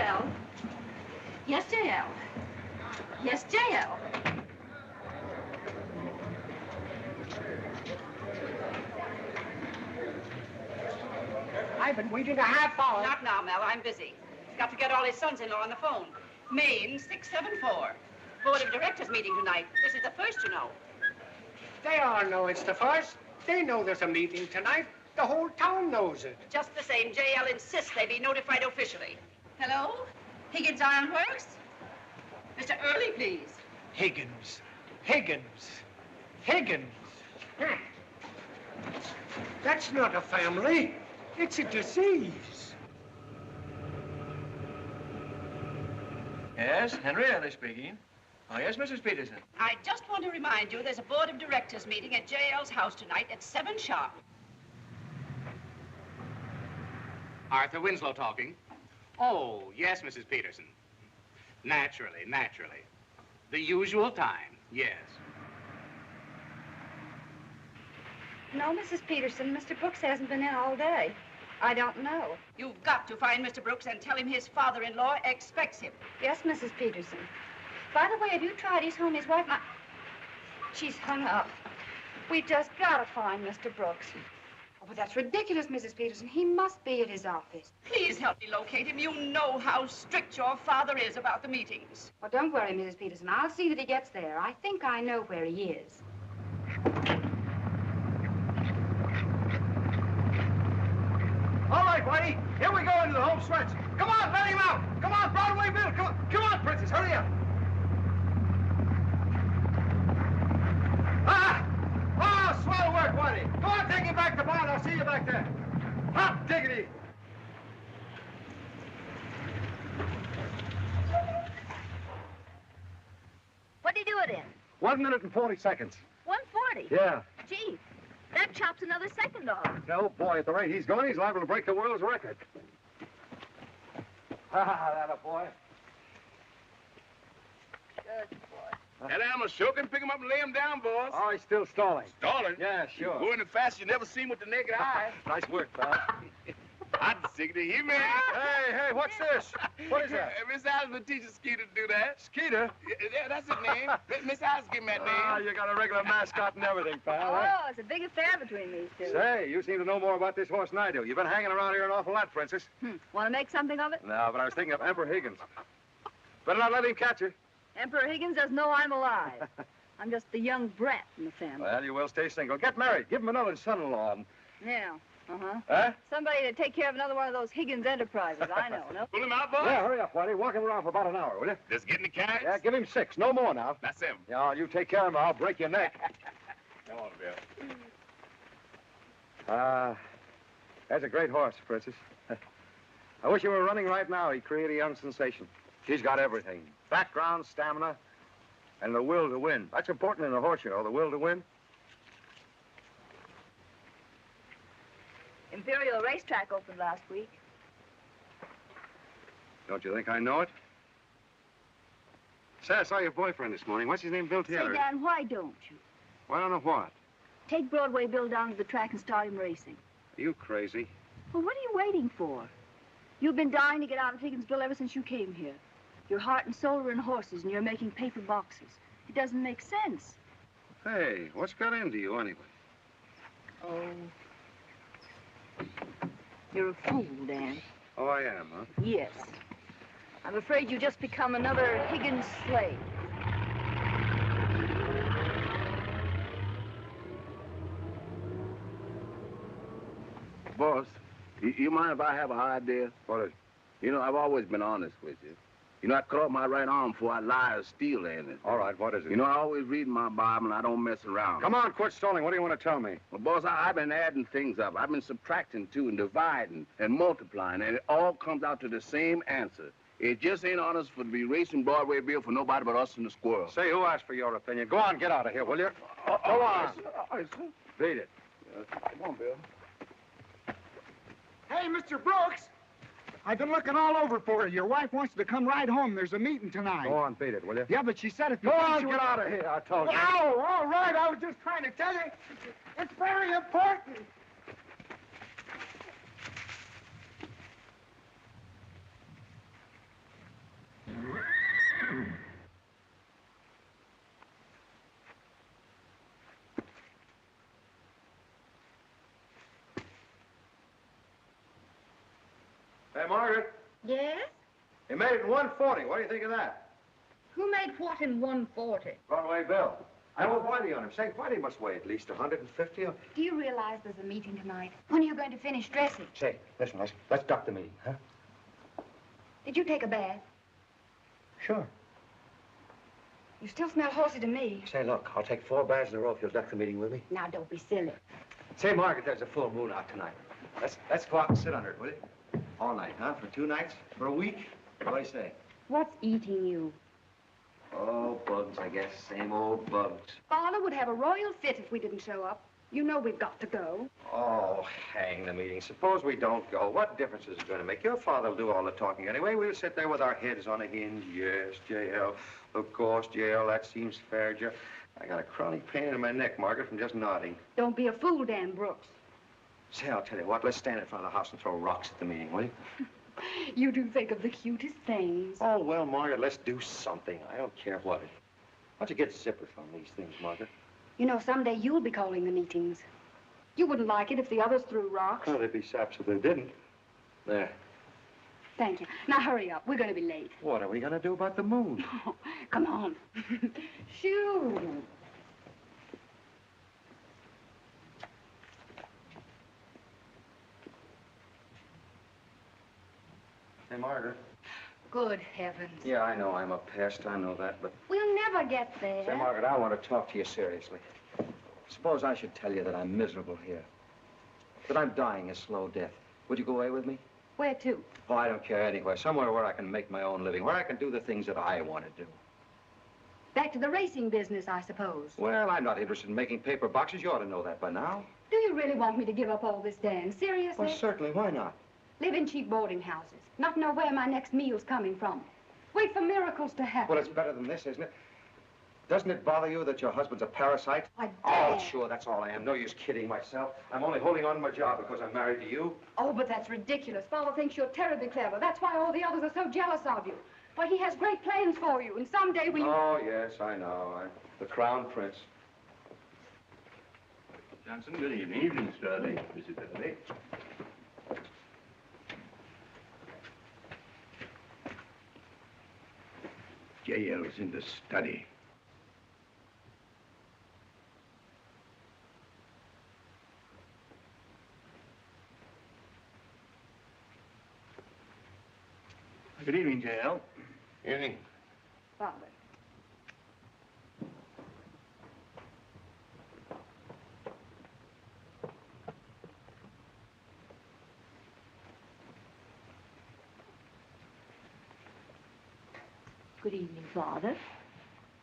JL. Yes, JL. Yes, JL. I've been waiting a half hour. Not now, Mel. I'm busy. He's got to get all his sons-in-law on the phone. Maine 674. Board of Directors meeting tonight. This is the first, you know. They all know it's the first. They know there's a meeting tonight. The whole town knows it. Just the same, JL insists they be notified officially. Hello? Higgins Ironworks? Mr. Early, please. Higgins. Higgins. Higgins. That's not a family. It's a disease. Yes, Henrietta speaking. Oh, yes, Mrs. Peterson. I just want to remind you there's a Board of Directors meeting at JL's house tonight at 7 sharp. Arthur Winslow talking. Oh, yes, Mrs. Peterson. Naturally, naturally. The usual time, yes. No, Mrs. Peterson, Mr. Brooks hasn't been in all day. I don't know. You've got to find Mr. Brooks and tell him his father-in-law expects him. Yes, Mrs. Peterson. By the way, have you tried? He's home. His wife, she's hung up. We've just got to find Mr. Brooks. Oh, but that's ridiculous, Mrs. Peterson. He must be at his office. Please help me locate him. You know how strict your father is about the meetings. Well, don't worry, Mrs. Peterson. I'll see that he gets there. I think I know where he is. All right, Whitey. Here we go into the home stretch. Come on, let him out. Come on, Broadway Bill. Come on, Princess. Hurry up. Ah! Oh, swell work, Whitey. Go on, take him back to barn. I'll see you back there. Hot diggity. What'd he do it in? 1 minute and 40 seconds. 140? Yeah. Gee, that chops another second off. Oh, boy, at the rate he's going, he's liable to break the world's record. That a boy. Good boy. That animal sure can pick him up and lay him down, boss. Oh, he's still stalling. Stalling? Yeah, sure. Going as fast as you never seen with the naked eye. Nice work, pal. Hot diggity, he man. Hey, what's this? What is that? Miss Alice will teach Skeeter to do that. Skeeter? Yeah, that's his name. Miss Alice gave him that name. Ah, you got a regular mascot and everything, pal. Oh, it's a big affair between these two. Say, you seem to know more about this horse than I do. You've been hanging around here an awful lot, Princess. Want to make something of it? No, but I was thinking of Emperor Higgins. Better not let him catch you. Emperor Higgins doesn't know I'm alive. I'm just the young brat in the family. Well, you will stay single. Get married. Give him another son-in-law. Yeah. Uh-huh. Huh? Somebody to take care of another one of those Higgins enterprises. I know, no? Pull him out, boss. Yeah, hurry up, Whitey. Walk him around for about an hour, will you? Just getting the cash? Yeah, give him 6. No more now. That's him. Yeah, you take care of him or I'll break your neck. Come on, Bill. That's a great horse, Princess. I wish he were running right now. He'd create a young sensation. He's got everything. Background, stamina, and the will to win. That's important in a horse, you know, the will to win. Imperial Racetrack opened last week. Don't you think I know it? Say, I saw your boyfriend this morning. What's his name? Bill Taylor. Say, Dan, why don't you? Well, I don't know what. Take Broadway Bill down to the track and start him racing. Are you crazy? Well, what are you waiting for? You've been dying to get out of Higginsville ever since you came here. Your heart and soul are in horses, and you're making paper boxes. It doesn't make sense. Hey, what's got into you anyway? Oh. You're a fool, Dan. Oh, I am, huh? Yes. I'm afraid you just become another Higgins slave. Boss, you mind if I have an idea? What is it? You know, I've always been honest with you. You know, I cut off my right arm before I lie or steal anything. All right, what is it? You know, I always read my Bible and I don't mess around. Come on, quit stalling. What do you want to tell me? Well, boss, I've been adding things up. I've been subtracting too and dividing and multiplying, and it all comes out to the same answer. It just ain't honest for to be racing Broadway Bill for nobody but us and the squirrel. Say, who asked for your opinion? Go on, get out of here, will you? Go on. All right, sir. Beat it. Come on, Bill. Hey, Mr. Brooks. I've been looking all over for you. Your wife wants you to come right home. There's a meeting tonight. Go on, beat it, will you? Yeah, but she said if you... Go on, get out of here, I told you. Oh, all right. I was just trying to tell you. It's very important. Hey, Margaret, Yes? you made it in 140. What do you think of that? Who made what in 140? Broadway Bill. I owe Whitey on him. Say, Whitey must weigh at least 150 or... Do you realize there's a meeting tonight? When are you going to finish dressing? Say, listen, let's duck the meeting, huh? Did you take a bath? Sure. You still smell horsey to me. Say, look, I'll take 4 baths in a row if you'll duck the meeting with me. Now, don't be silly. Say, Margaret, there's a full moon out tonight. Let's go out and sit under it, will you? All night, huh? For 2 nights? For a week? What do you say? What's eating you? Oh, bugs, I guess. Same old bugs. Father would have a royal fit if we didn't show up. You know we've got to go. Oh, hang the meeting. Suppose we don't go. What difference is it going to make? Your father will do all the talking anyway. We'll sit there with our heads on a hinge. Yes, J.L. Of course, J.L. That seems fair, J.L. I got a chronic pain in my neck, Margaret, from just nodding. Don't be a fool, Dan Brooks. Say, I'll tell you what. Let's stand in front of the house and throw rocks at the meeting, will you? You do think of the cutest things. Oh, well, Margaret, let's do something. I don't care what it is. Why don't you get zippers on these things, Margaret? You know, someday you'll be calling the meetings. You wouldn't like it if the others threw rocks. Well, they'd be saps if they didn't. There. Thank you. Now, hurry up. We're going to be late. What are we going to do about the moon? Oh, come on. Shoo. Hey, Margaret. Good heavens. Yeah, I know I'm a pest. I know that, but... We'll never get there. Say, Margaret, I want to talk to you seriously. Suppose I should tell you that I'm miserable here. That I'm dying a slow death. Would you go away with me? Where to? Oh, I don't care anywhere. Somewhere where I can make my own living. Where I can do the things that I want to do. Back to the racing business, I suppose. Well, I'm not interested in making paper boxes. You ought to know that by now. Do you really want me to give up all this, Dan? Seriously? Well, certainly. Why not? Live in cheap boarding houses. Not know where my next meal's coming from. Wait for miracles to happen. Well, it's better than this, isn't it? Doesn't it bother you that your husband's a parasite? I Oh, dare. sure, that's all I am. No use kidding myself. I'm only holding on to my job because I'm married to you. Oh, but that's ridiculous. Father thinks you're terribly clever. That's why all the others are so jealous of you. But he has great plans for you, and someday when you... Oh, yes, I know. I'm the crown prince. Johnson, good evening. Evening, Mr. Dudley. Mrs. Dudley. J.L. is in the study. Good evening, J.L. Evening. Father. Good evening, Father.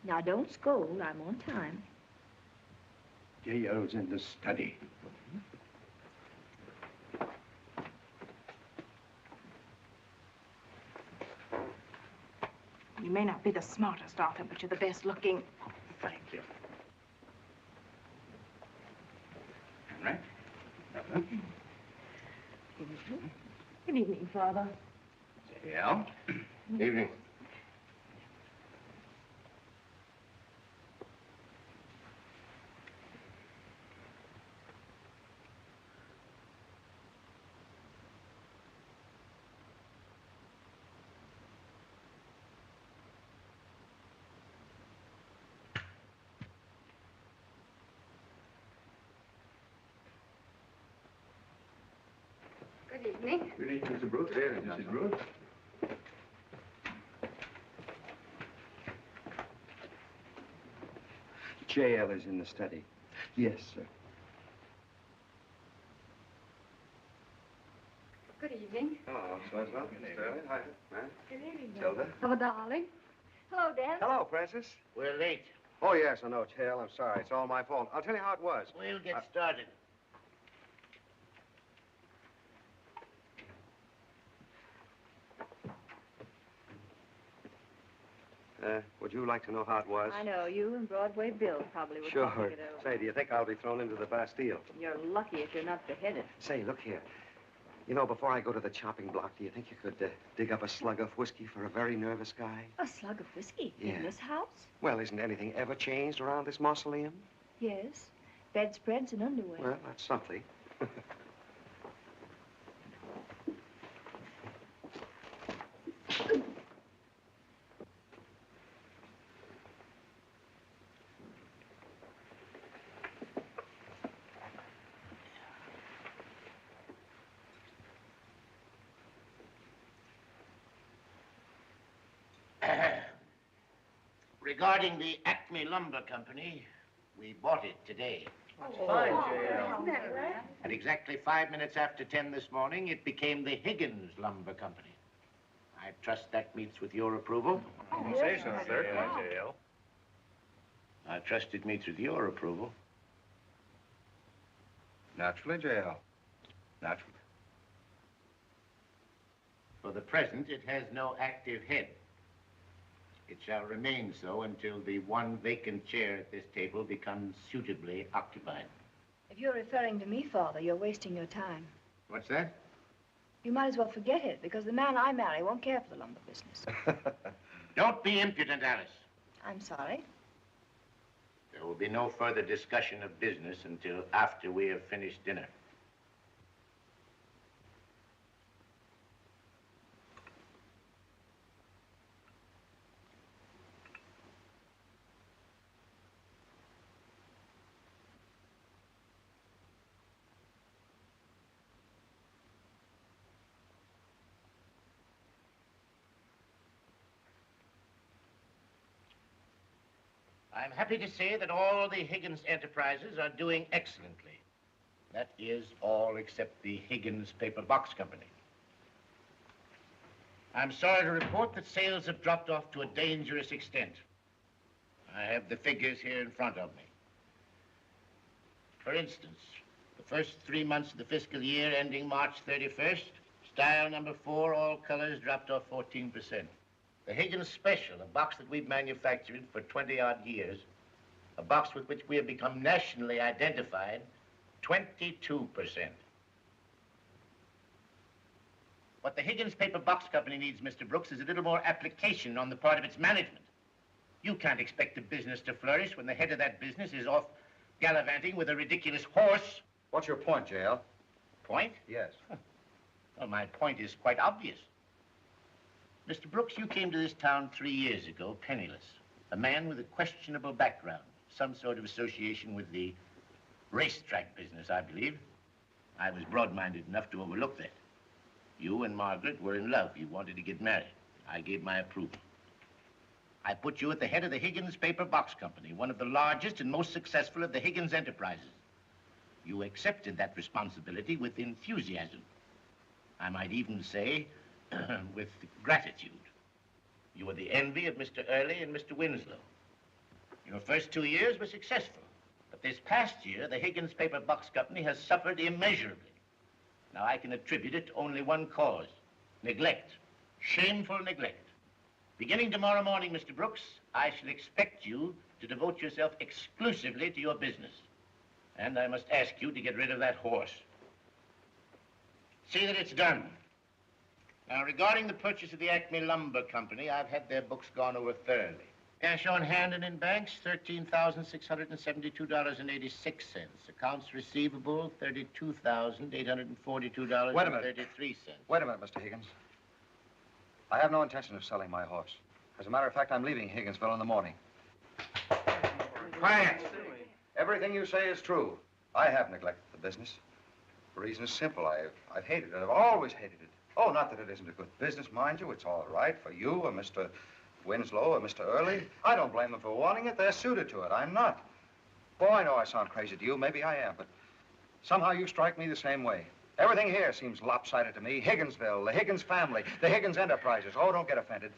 Now, don't scold. I'm on time. J.L.'s in the study. You may not be the smartest, Arthur, but you're the best looking. Thank you. All right. Good evening, Father. J.L. Evening. Good evening. Good evening, Mr. Brooks. Good evening, Mrs. Brooks. J.L. is in the study. Yes, sir. Good evening. Hello, Swenslow. Sterling. Hi. Good evening. Tilda. Oh, darling. Hello, Dan. Hello, Princess. We're late. Oh, yes, I know, J.L. I'm sorry. It's all my fault. I'll tell you how it was. We'll get started. Would you like to know how it was? I know. You and Broadway Bill probably were Sure. talking it over. Say, do you think I'll be thrown into the Bastille? You're lucky if you're not beheaded. Say, look here. You know, before I go to the chopping block, do you think you could dig up a slug of whiskey for a very nervous guy? A slug of whiskey Yeah. in this house? Well, isn't anything ever changed around this mausoleum? Yes. Bedspreads and underwear. Well, that's something. Regarding the Acme Lumber Company, we bought it today. Fine, J.L. Isn't that right? At exactly 5 minutes after 10 this morning, it became the Higgins Lumber Company. I trust that meets with your approval. Say so, sir. J.L. I trust it meets with your approval. Naturally, J.L. Naturally. For the present, it has no active head. It shall remain so until the one vacant chair at this table becomes suitably occupied. If you're referring to me, Father, you're wasting your time. What's that? You might as well forget it, because the man I marry won't care for the lumber business. Don't be impudent, Alice. I'm sorry. There will be no further discussion of business until after we have finished dinner. I'm happy to say that all the Higgins enterprises are doing excellently. That is, all except the Higgins Paper Box Company. I'm sorry to report that sales have dropped off to a dangerous extent. I have the figures here in front of me. For instance, the first 3 months of the fiscal year ending March 31st, style number 4, all colors, dropped off 14%. The Higgins Special, a box that we've manufactured for 20-odd years, a box with which we have become nationally identified, 22%. What the Higgins Paper Box Company needs, Mr. Brooks, is a little more application on the part of its management. You can't expect the business to flourish when the head of that business is off gallivanting with a ridiculous horse. What's your point, J.L.? Point? Yes. Well, my point is quite obvious. Mr. Brooks, you came to this town 3 years ago, penniless. A man with a questionable background, some sort of association with the racetrack business, I believe. I was broad-minded enough to overlook that. You and Margaret were in love. You wanted to get married. I gave my approval. I put you at the head of the Higgins Paper Box Company, one of the largest and most successful of the Higgins enterprises. You accepted that responsibility with enthusiasm. I might even say, with gratitude. You were the envy of Mr. Early and Mr. Winslow. Your first 2 years were successful. But this past year, the Higgins Paper Box Company has suffered immeasurably. Now, I can attribute it to only one cause: neglect. Shameful neglect. Beginning tomorrow morning, Mr. Brooks, I shall expect you to devote yourself exclusively to your business. And I must ask you to get rid of that horse. See that it's done. Now, regarding the purchase of the Acme Lumber Company, I've had their books gone over thoroughly. Cash on hand and in banks, $13,672.86. Accounts receivable, $32,842.33. Wait a minute. Wait a minute, Mr. Higgins. I have no intention of selling my horse. As a matter of fact, I'm leaving Higginsville in the morning. Quiet. Everything you say is true. I have neglected the business. The reason is simple. I've hated it. I've always hated it. Oh, not that it isn't a good business, mind you. It's all right for you or Mr. Winslow or Mr. Early. I don't blame them for wanting it. They're suited to it. I'm not. Boy, I know I sound crazy to you. Maybe I am, but somehow you strike me the same way. Everything here seems lopsided to me. Higginsville, the Higgins family, the Higgins enterprises. Oh, don't get offended.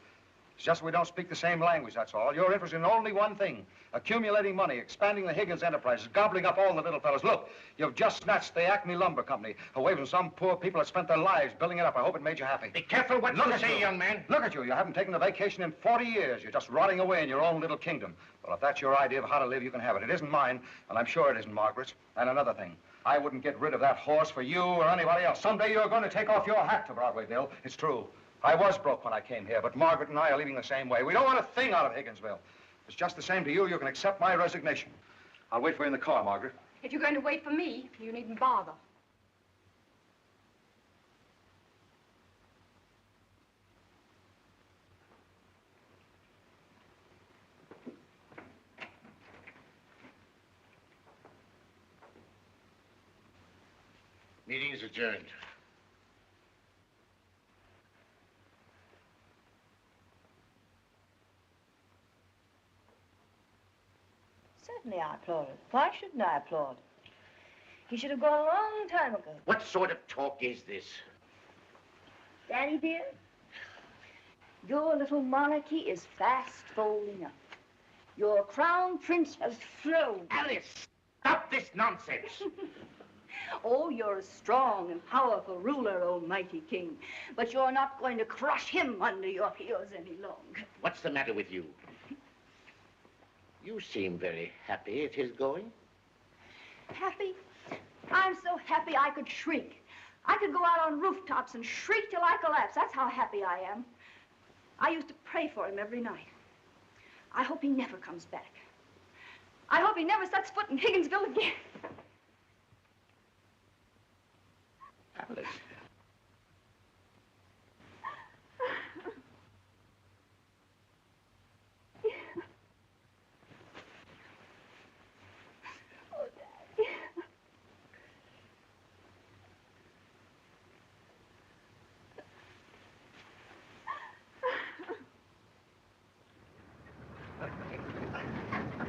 It's just we don't speak the same language, that's all. You're interested in only one thing: accumulating money, expanding the Higgins enterprises, gobbling up all the little fellas. Look, you've just snatched the Acme Lumber Company away from some poor people that spent their lives building it up. I hope it made you happy. Be careful what you say, young man. Look at you. You haven't taken a vacation in 40 years. You're just rotting away in your own little kingdom. Well, if that's your idea of how to live, you can have it. It isn't mine, and I'm sure it isn't Margaret's. And another thing, I wouldn't get rid of that horse for you or anybody else. Someday you're going to take off your hat to Broadway, Bill. It's true. I was broke when I came here, but Margaret and I are leaving the same way. We don't want a thing out of Higginsville. If it's just the same to you, you can accept my resignation. I'll wait for you in the car, Margaret. If you're going to wait for me, you needn't bother. Meeting is adjourned. Certainly I applauded. Why shouldn't I applaud? He should have gone a long time ago. What sort of talk is this? Daddy, dear, your little monarchy is fast folding up. Your crown prince has flown. Alice, stop this nonsense. Oh, you're a strong and powerful ruler, oh mighty king. But you're not going to crush him under your heels any longer. What's the matter with you? You seem very happy at his going. Happy? I'm so happy I could shriek. I could go out on rooftops and shriek till I collapse. That's how happy I am. I used to pray for him every night. I hope he never comes back. I hope he never sets foot in Higginsville again. Alice. Oh, Daddy.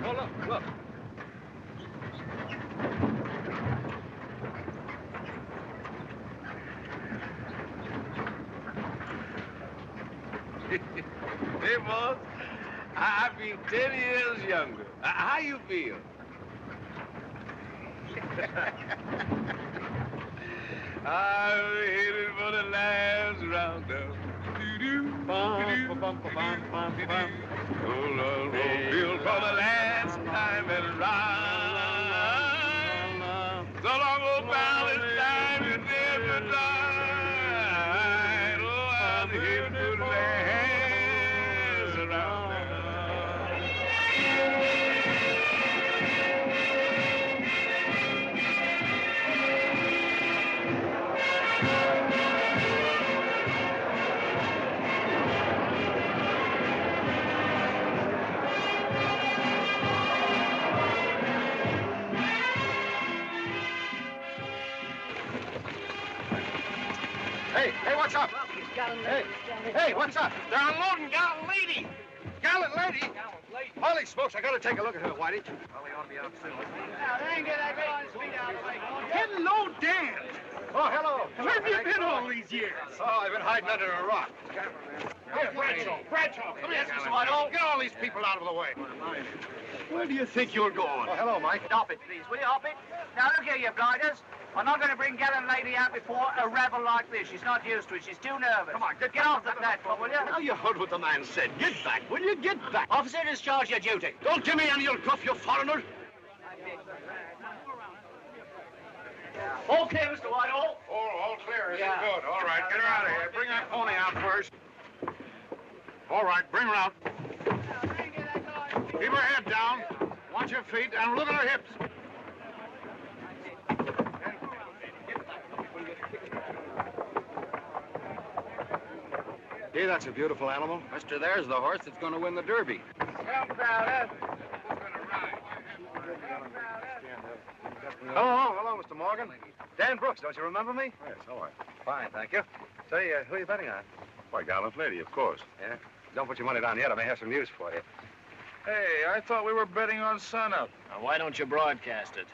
Oh, look, look. Hey, boss, I feel 10 years younger. How you feel? I'm headed for the last roundup. Oh, Lord, feel for the last time and ride. So long, old pal, it's time to never die. Oh, I'm headed for the last roundup. Hey, what's up? Hey, what's up? They're unloading Gallant Lady. Gallant lady? Holy smokes, I gotta take a look at her, Whitey. Well, we ought to be out soon. Hello, Dan. Oh, hello. Where have you been all these years? Oh, I've been hiding under a rock. Hey, Bradshaw, come here, Mr. Whitey. Get all these people out of the way. Where do you think you're going? Oh, hello, Mike. Stop it, please. Will you hop it? Now, look here, you blighters. I'm not going to bring Gallant Lady out before a revel like this. She's not used to it. She's too nervous. Come on, get off the platform, will you? Now you heard what the man said. Get back, will you? Get back. Officer, discharge your duty. Don't give me any of your guff, you foreigner. Okay, Mr. Whitehall. All clear, is Yeah. it? Good. All right, get her out of here. Bring that pony out first. All right, bring her out. Keep her head down. Watch her feet and look at her hips. Gee, that's a beautiful animal. Mister, there's the horse that's going to win the Derby. Hello, Mr. Morgan. Dan Brooks, don't you remember me? Yes, how are you? Fine, thank you. Say, who are you betting on? Why, Gallant Lady, of course. Yeah? Don't put your money down yet. I may have some news for you. Hey, I thought we were betting on sunup. Now, why don't you broadcast it?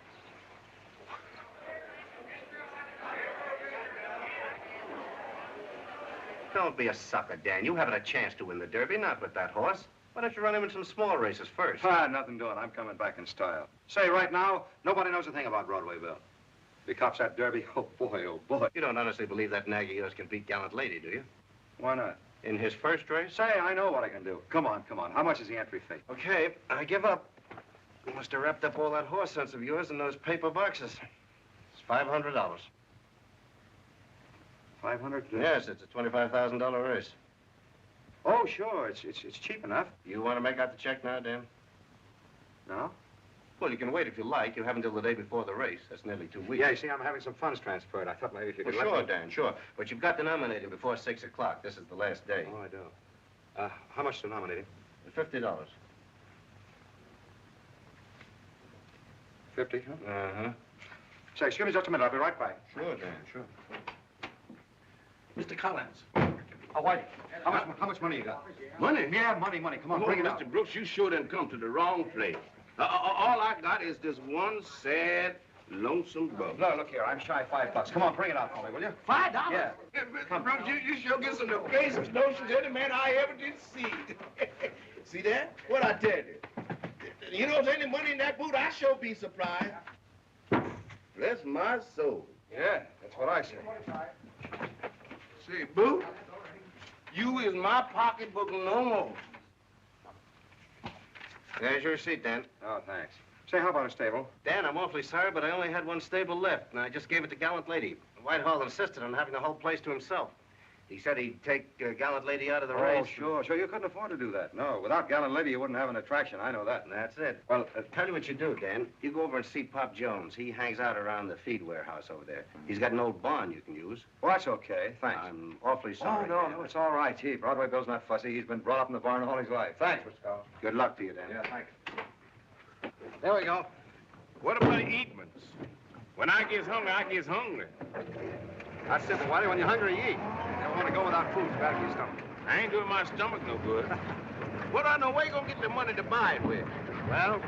Don't be a sucker, Dan. You haven't a chance to win the Derby, not with that horse. Why don't you run him in some small races first? Nothing doing. I'm coming back in style. Say, right now, nobody knows a thing about Broadway, Bill. If he cops that Derby, oh, boy, oh, boy. You don't honestly believe that nag of yours can beat Gallant Lady, do you? Why not? In his first race? Say, I know what I can do. Come on, come on. How much is the entry fee? Okay, I give up. You must have wrapped up all that horse sense of yours in those paper boxes. It's $500. 500? Yes, it's a $25,000 race. Oh, sure. It's cheap enough. You want to make out the check now, Dan? No? Well, you can wait if you like. You have until the day before the race. That's nearly 2 weeks. Yeah, you see, I'm having some funds transferred. I thought maybe if you could Well, let sure, me... Dan, sure. But you've got to nominate him before 6 o'clock. This is the last day. Oh, I do. How much to nominate him? $50. 50, huh? Uh-huh. Say, excuse me just a minute. I'll be right back. Sure, Dan, sure. Mr. Collins. Oh, Whitey, how much money you got? Money? Yeah, money. Come on, Oh, bring it out. Mr. Brooks, you sure done come to the wrong place. All I got is this one sad, lonesome brother. No, look here. I'm shy $5. Come on, bring it out for me, will you? $5? Yeah. Mr. Brooks, you sure get some of the craziest notions any man I ever did see. See that? What I tell you? You know, if there's any money in that boot, I sure be surprised. Bless my soul. Yeah, that's what I say. Say, Boo, you is my pocketbook no more. There's your receipt, Dan. Oh, thanks. Say, how about a stable? Dan, I'm awfully sorry, but I only had one stable left, and I just gave it to Gallant Lady. Whitehall insisted on having the whole place to himself. He said he'd take Gallant Lady out of the race. Oh, sure. You couldn't afford to do that. No, without Gallant Lady, you wouldn't have an attraction. I know that. And that's it. Well, tell you what you do, Dan. You go over and see Pop Jones. He hangs out around the feed warehouse over there. He's got an old barn you can use. Well, that's okay. Thanks. I'm awfully sorry. Oh, no, it's all right. Gee, Broadway Bill's not fussy. He's been brought up in the barn all his life. Thanks, Mr. Collins. Good luck to you, Dan. Yeah, thanks. There we go. What about eatments? When I gets hungry, I gets hungry. That's simple, Whitey. When you're hungry, you eat. You don't want to go without food. It's bad for your stomach. I ain't doing my stomach no good. What I know, where you gonna get the money to buy it with? Well,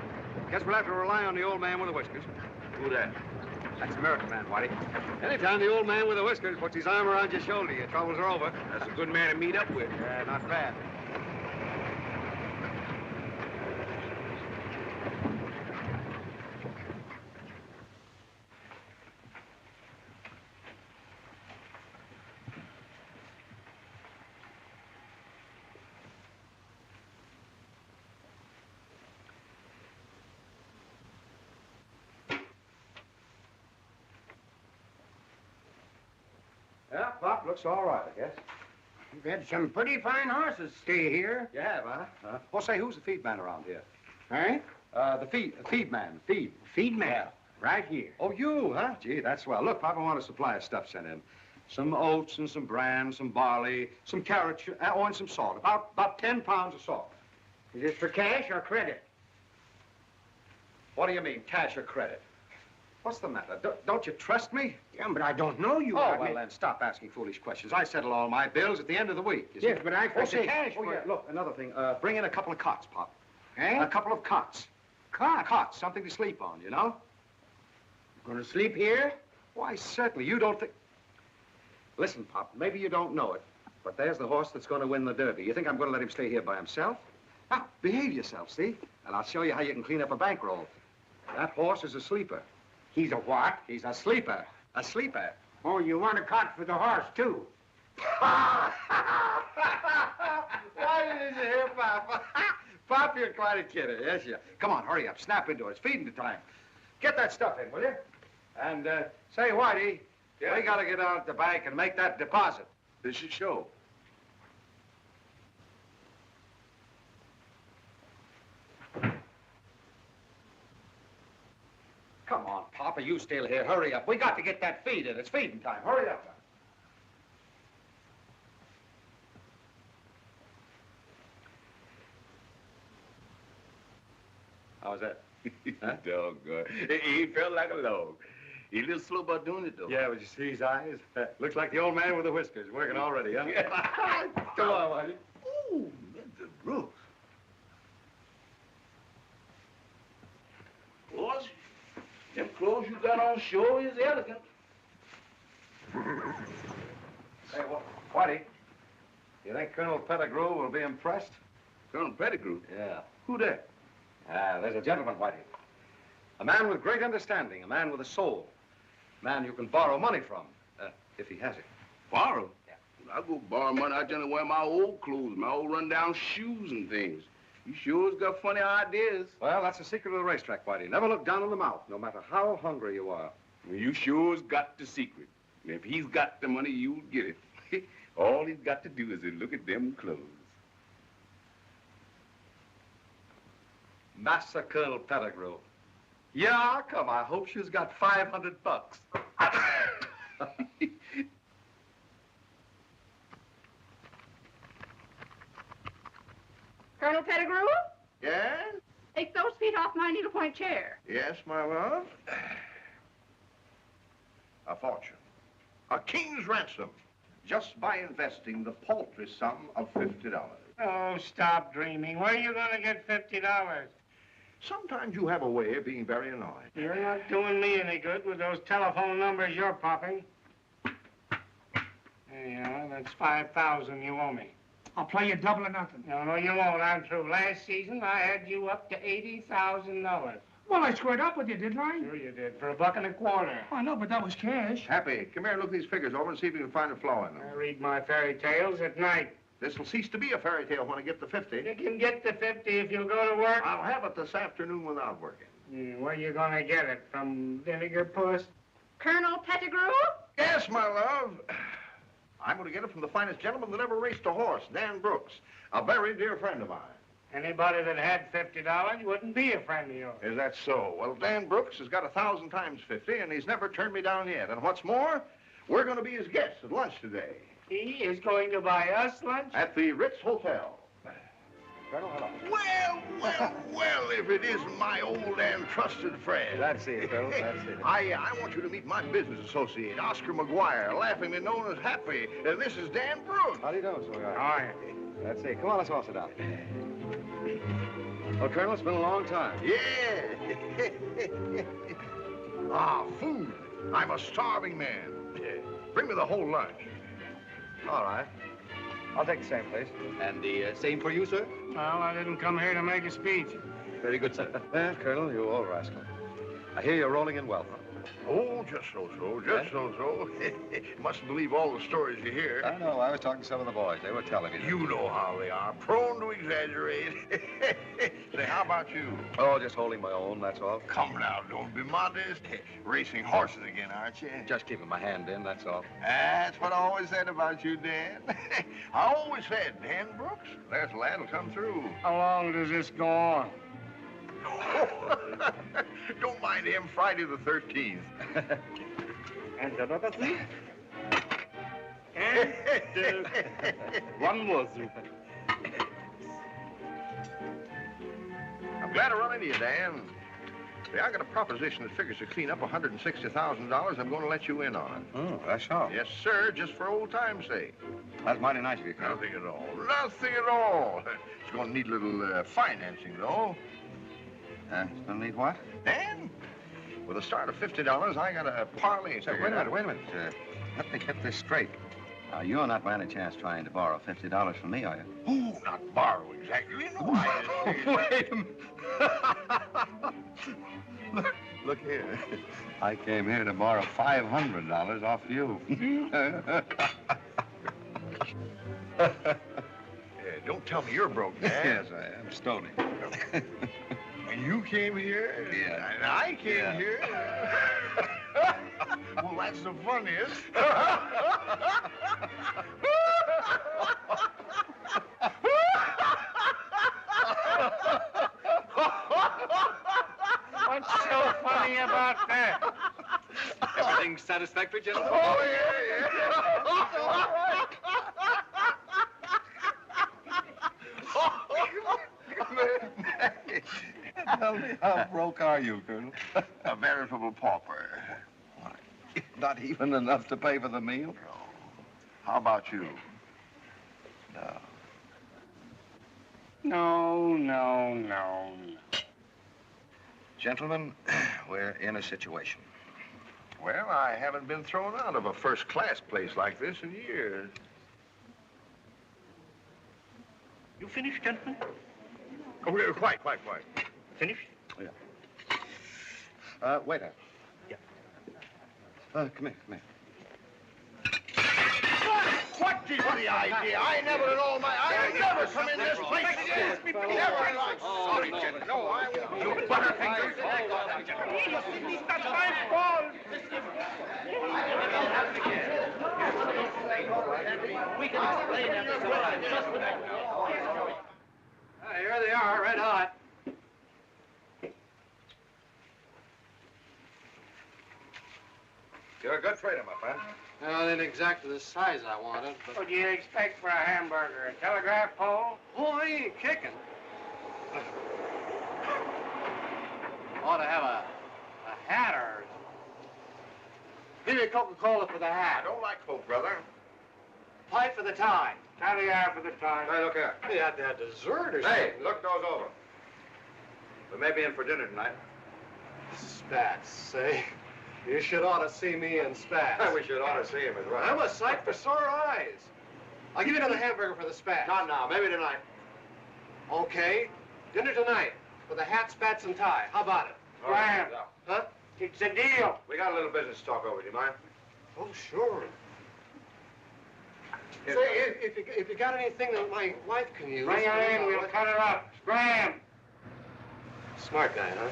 guess we'll have to rely on the old man with the whiskers. Who that? That's American man, Whitey. Anytime the old man with the whiskers puts his arm around your shoulder, your troubles are over. That's a good man to meet up with. Yeah, not bad. Yeah, Pop looks all right, I guess. You've had some pretty fine horses stay here. You have, huh? Well, say, who's the feed man around here? Eh? The feed man. Feed. Feed man. Yeah. Right here. Oh, you, huh? Gee, that's swell. Look, Papa, I want a supply of stuff sent in. Some oats and some bran, some barley, some carrots, and some salt. About 10 pounds of salt. Is this for cash or credit? What do you mean, cash or credit? What's the matter? Don't you trust me? Yeah, but I don't know you. Oh, well, then, stop asking foolish questions. I settle all my bills at the end of the week. You see? Yes, but I expect the cash Oh, for yeah, it. look, another thing. Bring in a couple of cots, Pop. Eh? A couple of cots. Cots? Cots, something to sleep on, you know? Gonna sleep here? Why, certainly. You don't think... Listen, Pop, maybe you don't know it, but there's the horse that's going to win the Derby. You think I'm going to let him stay here by himself? Now, behave yourself, see? And I'll show you how you can clean up a bankroll. That horse is a sleeper. He's a what? He's a sleeper. A sleeper. Oh, you want a cot for the horse, too? Why didn't you hear, Pop? Pop, you're quite a kidder, yes, you. Come on, hurry up. Snap into it. It's feeding time. Get that stuff in, will you? And, say, Whitey, we got to get out at the bank and make that deposit. This should show. Come on, Papa, you still here. Hurry up. We got to get that feed in. It's feeding time. Hurry up. How's that? Huh? Doggone. He felt like a log. He's a little slow about doing it, though. Yeah, but you see his eyes? Looks like the old man with the whiskers. Working already, huh? Come on, Whitey. Ooh, Mr. Brooks. Boys, them clothes you got on sure is elegant. Hey, Whitey, you think Colonel Pettigrew will be impressed? Colonel Pettigrew? Yeah. Who that? There's a gentleman, Whitey. A man with great understanding, a man with a soul. A man you can borrow money from, if he has it. Borrow? Yeah. I go borrow money. I generally wear my old clothes, my old run-down shoes and things. You sure has got funny ideas. Well, that's the secret of the racetrack, Whitey. Never look down on the mouth, no matter how hungry you are. Well, you sure has got the secret. And if he's got the money, you'll get it. All he's got to do is look at them clothes. Massa Colonel Pettigrew. Yeah, come, I hope she's got $500. Colonel Pettigrew? Yeah? Take those feet off my needlepoint chair. Yes, my love? A fortune. A king's ransom. Just by investing the paltry sum of $50. Oh, stop dreaming. Where are you going to get $50? Sometimes you have a way of being very annoying. You're not doing me any good with those telephone numbers you're popping. There you are. That's $5,000 you owe me. I'll play you double or nothing. No, you won't. I'm through. Last season, I had you up to $80,000. Well, I squared up with you, didn't I? Sure you did. For $1.25. Oh, I know, but that was cash. Happy, come here and look these figures over and see if you can find a flaw in them. I read my fairy tales at night. This will cease to be a fairy tale when I get to 50. You can get the 50 if you'll go to work. I'll have it this afternoon without working. Where you gonna get it? From Vinegar Puss? Colonel Pettigrew? Yes, my love. I'm going to get it from the finest gentleman that ever raced a horse, Dan Brooks, a very dear friend of mine. Anybody that had $50 wouldn't be a friend of yours. Is that so? Well, Dan Brooks has got 1,000 times 50, and he's never turned me down yet. And what's more, we're going to be his guests at lunch today. He is going to buy us lunch? At the Ritz Hotel. Colonel, hello. Well, if it isn't my old and trusted friend. That's it, Colonel, that's it. I want you to meet my business associate, Oscar McGuire, laughingly known as Happy. And this is Dan Brooks. How do you do, sweetheart? All right. That's it. Come on, let's all sit down. Well, Colonel, it's been a long time. Yeah. Food. I'm a starving man. Bring me the whole lunch. All right. I'll take the same, please. And the same for you, sir? Well, I didn't come here to make a speech. Very good, sir. Well, Colonel, you old rascal. I hear you're rolling in wealth, huh? Oh, just so-so, just so-so. Mustn't believe all the stories you hear. I know. I was talking to some of the boys. They were telling me that. You know how they are, prone to exaggerate. Say, how about you? Oh, just holding my own, that's all. Come now, don't be modest. Racing horses again, aren't you? Just keeping my hand in, that's all. That's what I always said about you, Dan. I always said, Dan Brooks, there's a lad who'll come through. How long does this go on? Don't mind him, Friday the 13th. And another thing? And one more thing. I'm glad to run into you, Dan. See, I got a proposition that figures to clean up $160,000. I'm going to let you in on it. Oh, that's all. Yes, sir, just for old time's sake. That's mighty nice of you, Colonel. Nothing at all. Nothing at all. It's going to need a little financing, though. It's going to need what? Dan, with a start of $50, I got a parlay. Wait a minute. Let me get this straight. Now, you're not by any chance trying to borrow $50 from me, are you? Oh, not borrow exactly. No, Wait a minute. Look here. I came here to borrow $500 off you. Don't tell me you're broke, Dan. Yes, I am. Stony. And you came here? Yeah. And I came here? Well, that's the funniest. What's so funny about that? Everything satisfactory, gentlemen? Oh, yeah. Tell me, how broke are you, Colonel? A veritable pauper. Not even enough to pay for the meal? No. How about you? No. Gentlemen, we're in a situation. Well, I haven't been thrown out of a first-class place like this in years. You finished, gentlemen? Oh, yeah, quite. Finished? Yeah. Waiter. Yeah. Come here. What is the idea? I never come in this place again. Never in life. Sorry, Jen. No, I won't. You butterfingers. It's not my fault. We can explain after some time. Just a minute. Here they are, red hot. You're a good trader, my friend. Well, it ain't exactly the size I wanted, but... What do you expect for a hamburger? A telegraph pole? Oh, I ain't kicking. Ought to have a hat or... Give me a Coca-Cola for the hat. I don't like Coke, brother. Pipe for the tie. Caviar for the time. Hey, look here. You had to have dessert or something. Hey, look those over. We may be in for dinner tonight. Spats, say. You should ought to see me in Spats. We should ought to see him as well. I'm a sight for sore eyes. I'll give you another hamburger for the Spats. Not now, maybe tonight. Okay. Dinner tonight with a hat, spats, and tie. How about it? Graham. Huh? It's a deal. We got a little business to talk over. Do you mind? Oh, sure. Yes, Say, if you got anything that my wife can use... Bring her in, we'll cut her up. Graham. Smart guy, huh?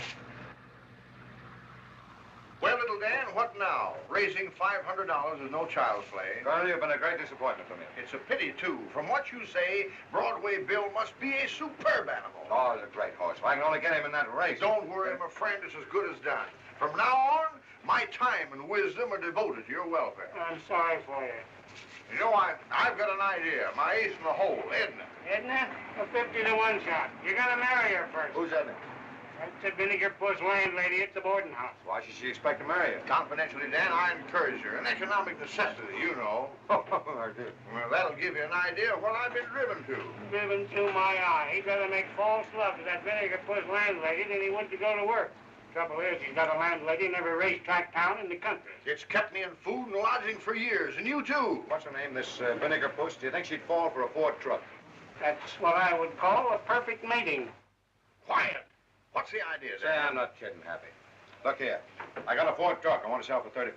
Well, little Dan, what now? Raising $500 is no child's play. Colonel, you've been a great disappointment to me. It's a pity, too. From what you say, Broadway Bill must be a superb animal. Oh, he's a great horse. If I can only get him in that race. Don't worry, my friend. It's as good as done. From now on, my time and wisdom are devoted to your welfare. I'm sorry for you. You know, I've got an idea. My ace in the hole, Edna. Edna? A 50 to 1 shot. You gotta marry her first. Who's Edna? That's a Vinegar Puss landlady at the boarding house. Why should she expect to marry you? Confidentially, Dan, I encourage her. An economic necessity, you know. I do. Well, that'll give you an idea of what I've been driven to. Driven to my eye. He'd rather make false love to that Vinegar Puss landlady than he would to go to work. Trouble is, he's got a landlady in every racetrack town in the country. It's kept me in food and lodging for years, and you too. What's her name, this Vinegar Puss? Do you think she'd fall for a Ford truck? That's what I would call a perfect mating. Quiet. What's the idea, Say, Dan? I'm not kidding, Happy. Look here. I got a Ford truck. I want to sell for $35.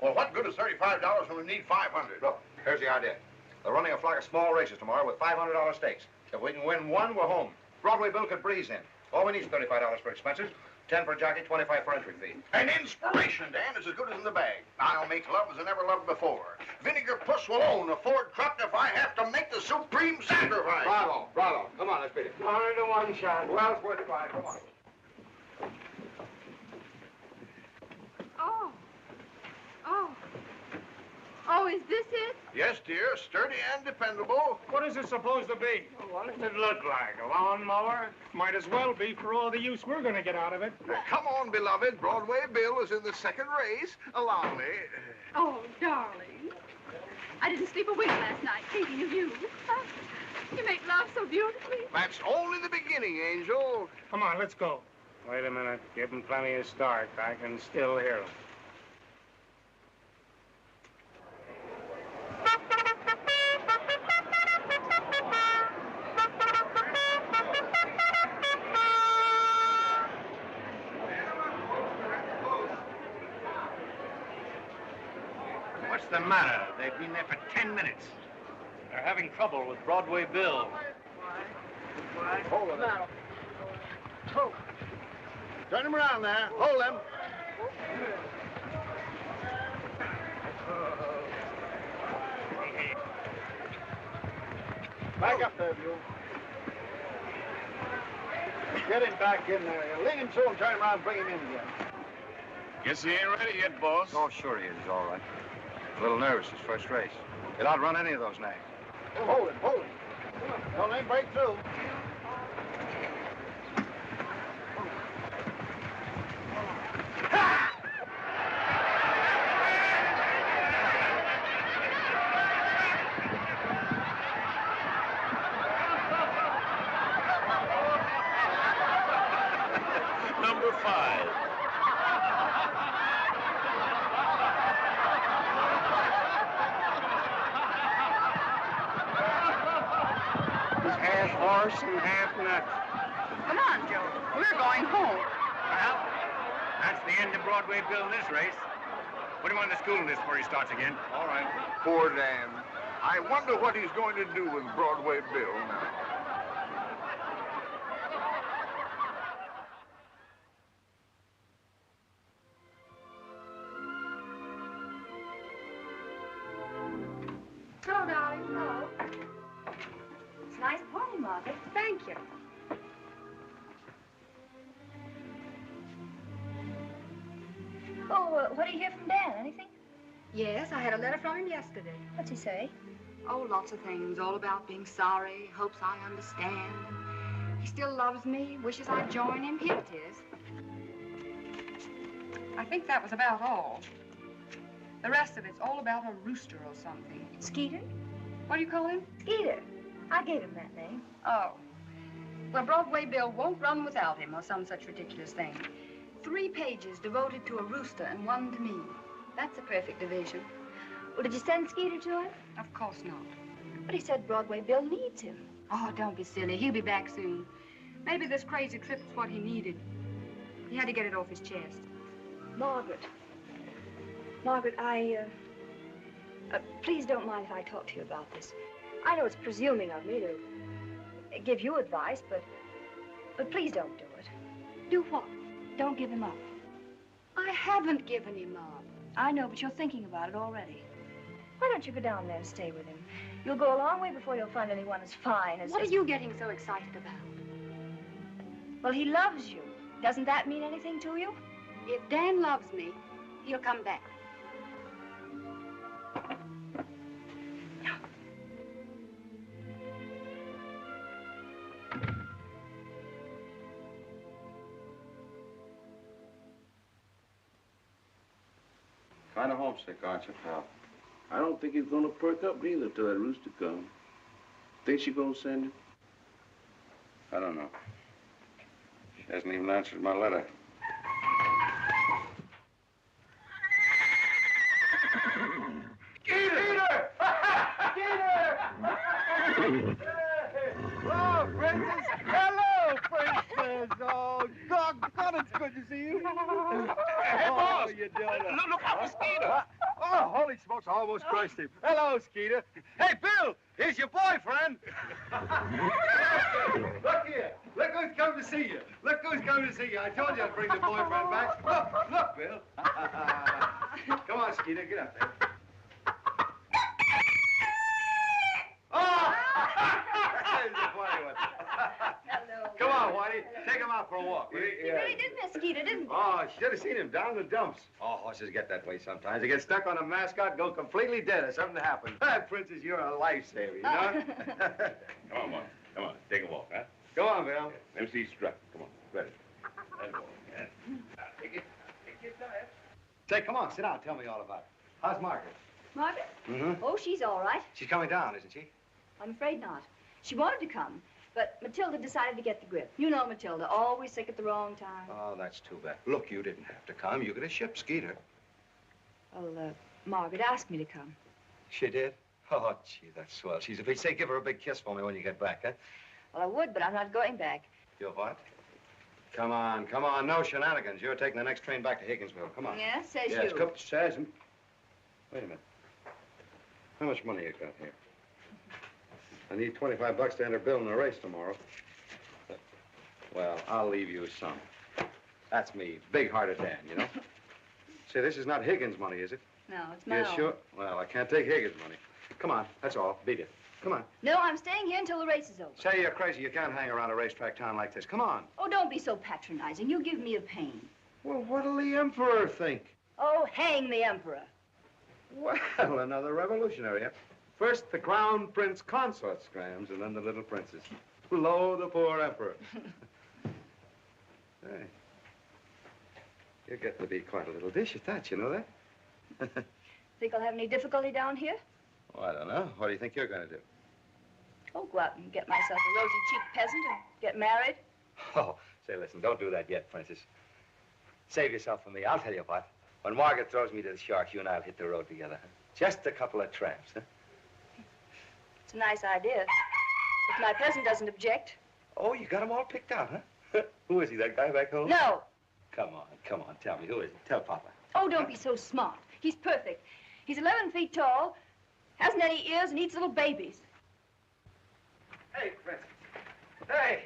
Well, what good is $35 when we need $500? Look, here's the idea. They're running a flock of small races tomorrow with $500 stakes. If we can win one, we're home. Broadway Bill could breeze in. All we need is $35 for expenses, 10 for a jockey, 25 for entry fee. An inspiration, Dan, is as good as in the bag. I'll make love as I never loved before. Vinegar Puss will own a Ford truck if I have to make the supreme sacrifice. Bravo, bravo. Come on, let's beat it. 100 to 1 shot. Well, it's worth a try. Come on. Oh. Oh. Oh, is this it? Yes, dear, sturdy and dependable. What is it supposed to be? What does it look like? A lawnmower? Might as well be for all the use we're going to get out of it. Come on, beloved. Broadway Bill is in the second race. Allow me. Oh, darling. I didn't sleep a wink last night thinking of you. You make love so beautifully. That's only the beginning, Angel. Come on, let's go. Wait a minute. Give him plenty of start. I can still hear him. What's the matter? They've been there for 10 minutes. They're having trouble with Broadway Bill. Hold him. Turn him around there. Hold him. Back up there, Buell. Get him back in there. Lean him to and turn him around and bring him in again. Guess he ain't ready yet, boss. Oh, sure he is. He's all right. A little nervous. His first race. He'll outrun any of those nags. Oh, hold him, hold him. Don't let him break through. Number 5. He's half horse and half nut. Come on, Joe. We're going home. Well, that's the end of Broadway Bill in this race. Put him on the school list before he starts again. All right. Poor Dan. I wonder what he's going to do with Broadway Bill now. Hello, darling. Hello. It's a nice party, Margaret. Thank you. Oh, what do you hear from Dan? Anything? Yes, I had a letter from him yesterday. What's he say? Oh, lots of things. All about being sorry, hopes I understand. He still loves me, wishes I'd join him. Here it is. I think that was about all. The rest of it's all about a rooster or something. Skeeter? What do you call him? Skeeter. I gave him that name. Oh. Well, Broadway Bill won't run without him or some such ridiculous thing. 3 pages devoted to a rooster and 1 to me. That's a perfect division. Well, did you send Skeeter to him? Of course not. But he said Broadway Bill needs him. Oh, don't be silly. He'll be back soon. Maybe this crazy trip's what he needed. He had to get it off his chest. Margaret. Margaret, please don't mind if I talk to you about this. I know it's presuming of me to give you advice, but please don't do it. Do what? Don't give him up. I haven't given him up. I know, but you're thinking about it already. Why don't you go down there and stay with him? You'll go a long way before you'll find anyone as fine as... What are you getting so excited about? Well, he loves you. Doesn't that mean anything to you? If Dan loves me, he'll come back. Kind of homesick, aren't you, pal? I don't think he's gonna perk up neither till that rooster comes. Think she gonna send him? I don't know. She hasn't even answered my letter. Skeeter! Skeeter! Oh, Princess! Hello, Princess! Oh, doggone, it's good to see you. Hey, boss! You doing? Look out, Skeeter! Oh, holy smokes, I almost crushed him. Hello, Skeeter. Hey, Bill, here's your boyfriend. Look here. Look who's come to see you. Look who's come to see you. I told you I'd bring the boyfriend back. Look, Bill. Come on, Skeeter, get up there. Oh! There's a funny one. Hello. Come on, Whitey. Take him out for a walk. You really did miss Skeeter, didn't you? Oh, you should have seen him down in the dumps. Oh, horses get that way sometimes. They get stuck on a mascot, go completely dead or something happens. Princess, you're a lifesaver, you know? Come on, boy. Come on, take a walk, huh? Go on, Bill. Let me see you strut. Come on, ready. Let go. Yeah. Take it time. Say, come on, sit down. Tell me all about it. How's Margaret? Margaret? Mm-hmm. Oh, she's all right. She's coming down, isn't she? I'm afraid not. She wanted to come, but Matilda decided to get the grip. You know Matilda, always sick at the wrong time. Oh, that's too bad. Look, you didn't have to come. You could have shipped Skeeter. Well, Margaret asked me to come. She did? Oh, gee, that's swell. She's a big... Say, give her a big kiss for me when you get back, huh? Well, I would, but I'm not going back. You what? Come on, come on. No shenanigans. You're taking the next train back to Higginsville. Come on. Yeah, says yes, you. Says... Wait a minute. How much money you got here? I need $25 to enter Bill in the race tomorrow. Well, I'll leave you some. That's me, big-hearted Dan, you know? Say, this is not Higgins' money, is it? No, it's my Yes, own. sure. Well, I can't take Higgins' money. Come on, that's all. Beat it. Come on. No, I'm staying here until the race is over. Say, you're crazy. You can't hang around a racetrack town like this. Come on. Oh, don't be so patronizing. You give me a pain. Well, what'll the Emperor think? Oh, hang the Emperor. Well, another revolutionary. Huh? First, the Crown Prince Consort scrams, and then the little princess. Lo, the poor Emperor. Hey. You're getting to be quite a little dish at that, you know that? Think I'll have any difficulty down here? Oh, I don't know. What do you think you're going to do? Oh, go out and get myself a rosy-cheeked peasant and get married. Oh, say, listen, don't do that yet, Princess. Save yourself for me. I'll tell you what. When Margaret throws me to the sharks, you and I'll hit the road together. Huh? Just a couple of tramps, huh? It's a nice idea. If my peasant doesn't object. Oh, you got them all picked out, huh? Who is he, that guy back home? No. Come on, tell me. Who is he? Tell Papa. Oh, don't be so smart. He's perfect. He's 11 feet tall, hasn't any ears, and eats little babies. Hey, Princess. Hey!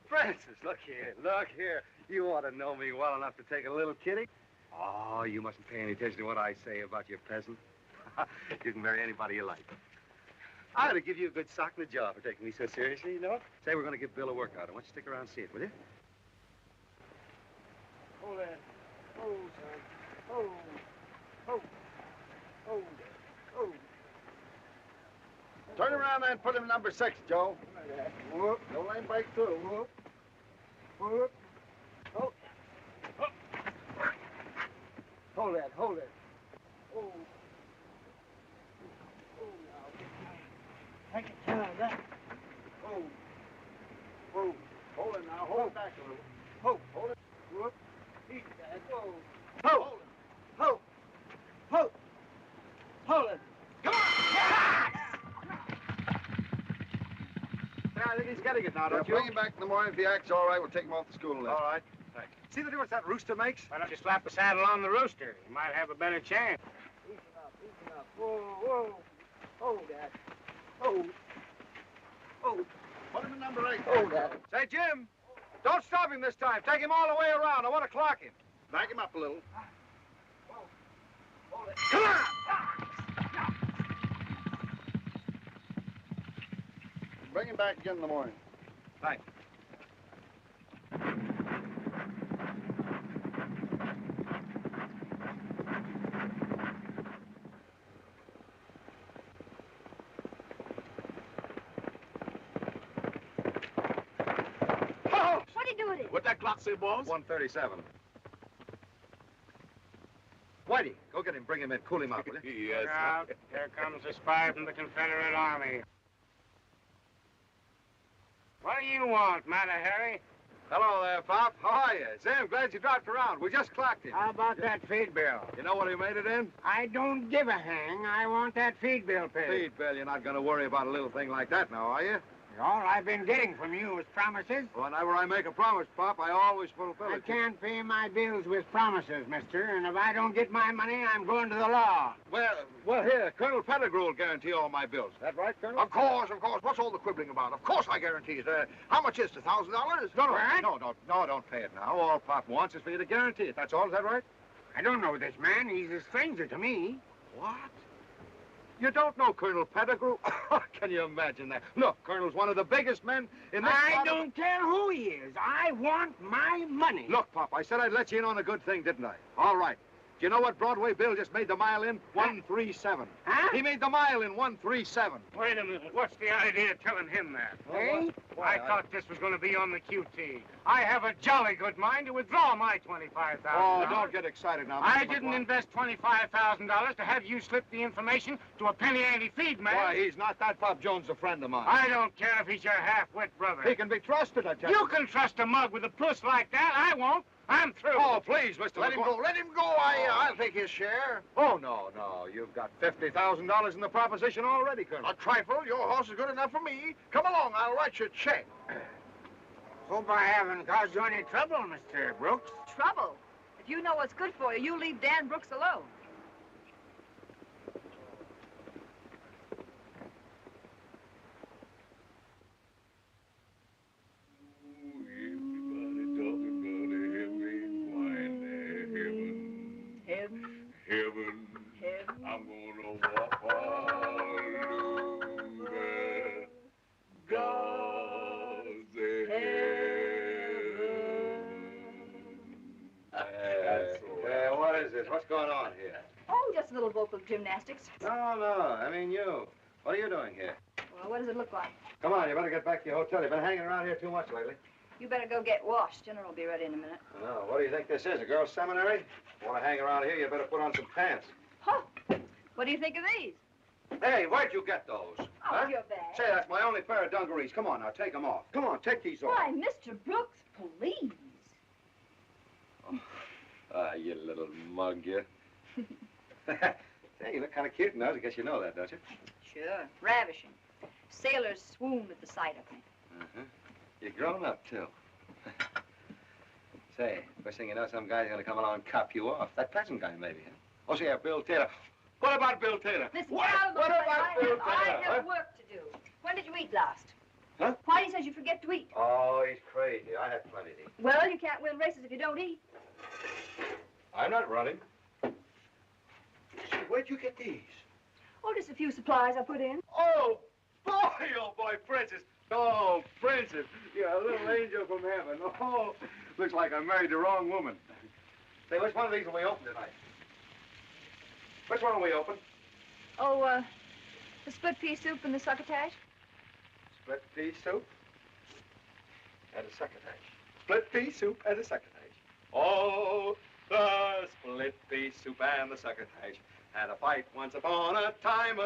Princess, look here, look here. You ought to know me well enough to take a little kidding. Oh, you mustn't pay any attention to what I say about your peasant. You can marry anybody you like. I ought to give you a good sock in the jaw for taking me so seriously, you know? Say we're going to give Bill a workout. I want you to stick around and see it, will you? Oh, there. Oh, son. Oh. Oh. Oh. Oh. Turn around and put him number 6, Joe. Whoop. No line bike through. Whoop. Whoop. Oh. Oh. Hold that. Hold that. Oh. Oh, now. I can tell that. Oh. Whoa. Hold it now. Hold it back a little. Hold it. Whoop. Easy, Dad. Whoa. Hold it. Hold it. Come on! Yeah, I think he's getting it now, don't you? Bring him back in the morning. If the act's all right, we'll take him off the school list. All right. Thanks. See the difference that rooster makes? Why don't you slap a saddle on the rooster? You might have a better chance. Easy up. Whoa. Hold that. Hold. Put him in number 8. Hold that. Say, Jim, don't stop him this time. Take him all the way around. I want to clock him. Back him up a little. Come on! Bring him back again in the morning. Thanks. What'd he do with it? What that clock say, boss? 137. Whitey, go get him, bring him in, cool him out, will you? Yes, Look out. Here comes a spy from the Confederate Army. What do you want, Matter Harry? Hello there, Pop. How are you? Say, I'm glad you dropped around. We just clocked him. How about that feed bill? You know what he made it in? I don't give a hang. I want that feed bill paid. Feed bill. You're not going to worry about a little thing like that now, are you? All I've been getting from you is promises. Whenever I make a promise, Pop, I always fulfill I it. can't pay my bills with promises, mister, and if I don't get my money, I'm going to the law. Well, here, Colonel Pettigrew will guarantee all my bills. Is that right, Colonel? Of course. What's all the quibbling about? Of course I guarantee it. How much is it? $1,000? No, don't pay it now. All Pop wants is for you to guarantee it. That's all. Is that right? I don't know this man. He's a stranger to me. What? You don't know Colonel Pettigrew? Can you imagine that? Look, Colonel's one of the biggest men in this I don't care who he is. I want my money. Look, Pop, I said I'd let you in on a good thing, didn't I? All right. Do you know what Broadway Bill just made the mile in? 137. Huh? He made the mile in 137. Wait a minute. What's the idea of telling him that? Hey? I thought this was going to be on the QT. I have a jolly good mind to withdraw my $25,000. Oh, don't get excited now. I Mr. didn't McGuire. invest $25,000 to have you slip the information to a penny ante feed man. Why, he's not that. Bob Jones a friend of mine. I don't care if he's your half-wit brother. He can be trusted, I tell you. You can trust a mug with a puss like that. I won't. I'm through. Oh, please, Mr. Let him go. Let him go. I'll take his share. Oh, no. You've got $50,000 in the proposition already, Colonel. A trifle. Your horse is good enough for me. Come along. I'll write you a check. Hope I haven't caused you any trouble, Mr. Brooks. Trouble. If you know what's good for you, you leave Dan Brooks alone. Heaven. I'm gonna walk all over God's What is this? What's going on here? Oh, just a little vocal gymnastics. No. I mean you. What are you doing here? Well, what does it look like? Come on, you better get back to your hotel. You've been hanging around here too much lately. You better go get washed. General will be ready in a minute. No, what do you think this is, a girls' seminary? Want to hang around here, you better put on some pants. Huh? What do you think of these? Hey, where'd you get those? Oh, your bag. Say, that's my only pair of dungarees. Come on now, take them off. Come on, take these off. Why, Mr. Brooks, please. You little mug, you. Hey, you look kind of cute in those. I guess you know that, don't you? Sure. Ravishing. Sailors swoon at the sight of me. Uh-huh. You're grown up, too. Say, first thing you know, some guy's going to come along and cop you off. That Pleasant guy, maybe, huh? Oh, say, Bill Taylor. What about Bill Taylor? Listen, What what about Bill Taylor? I have huh? work to do. When did you eat last? Huh? Whitey says you forget to eat. Oh, he's crazy. I had plenty to eat. Well, you can't win races if you don't eat. I'm not running. Say, where'd you get these? Oh, just a few supplies I put in. Oh, boy, Princess. Oh, Princess. You're a little angel from heaven. Oh, looks like I married the wrong woman. Say, which one of these will we open tonight? Which one will we open? Oh, the split pea soup and the succotash. Split pea soup and a succotash. Split pea soup and a succotash. Oh, the split pea soup and the succotash had a fight once upon a time.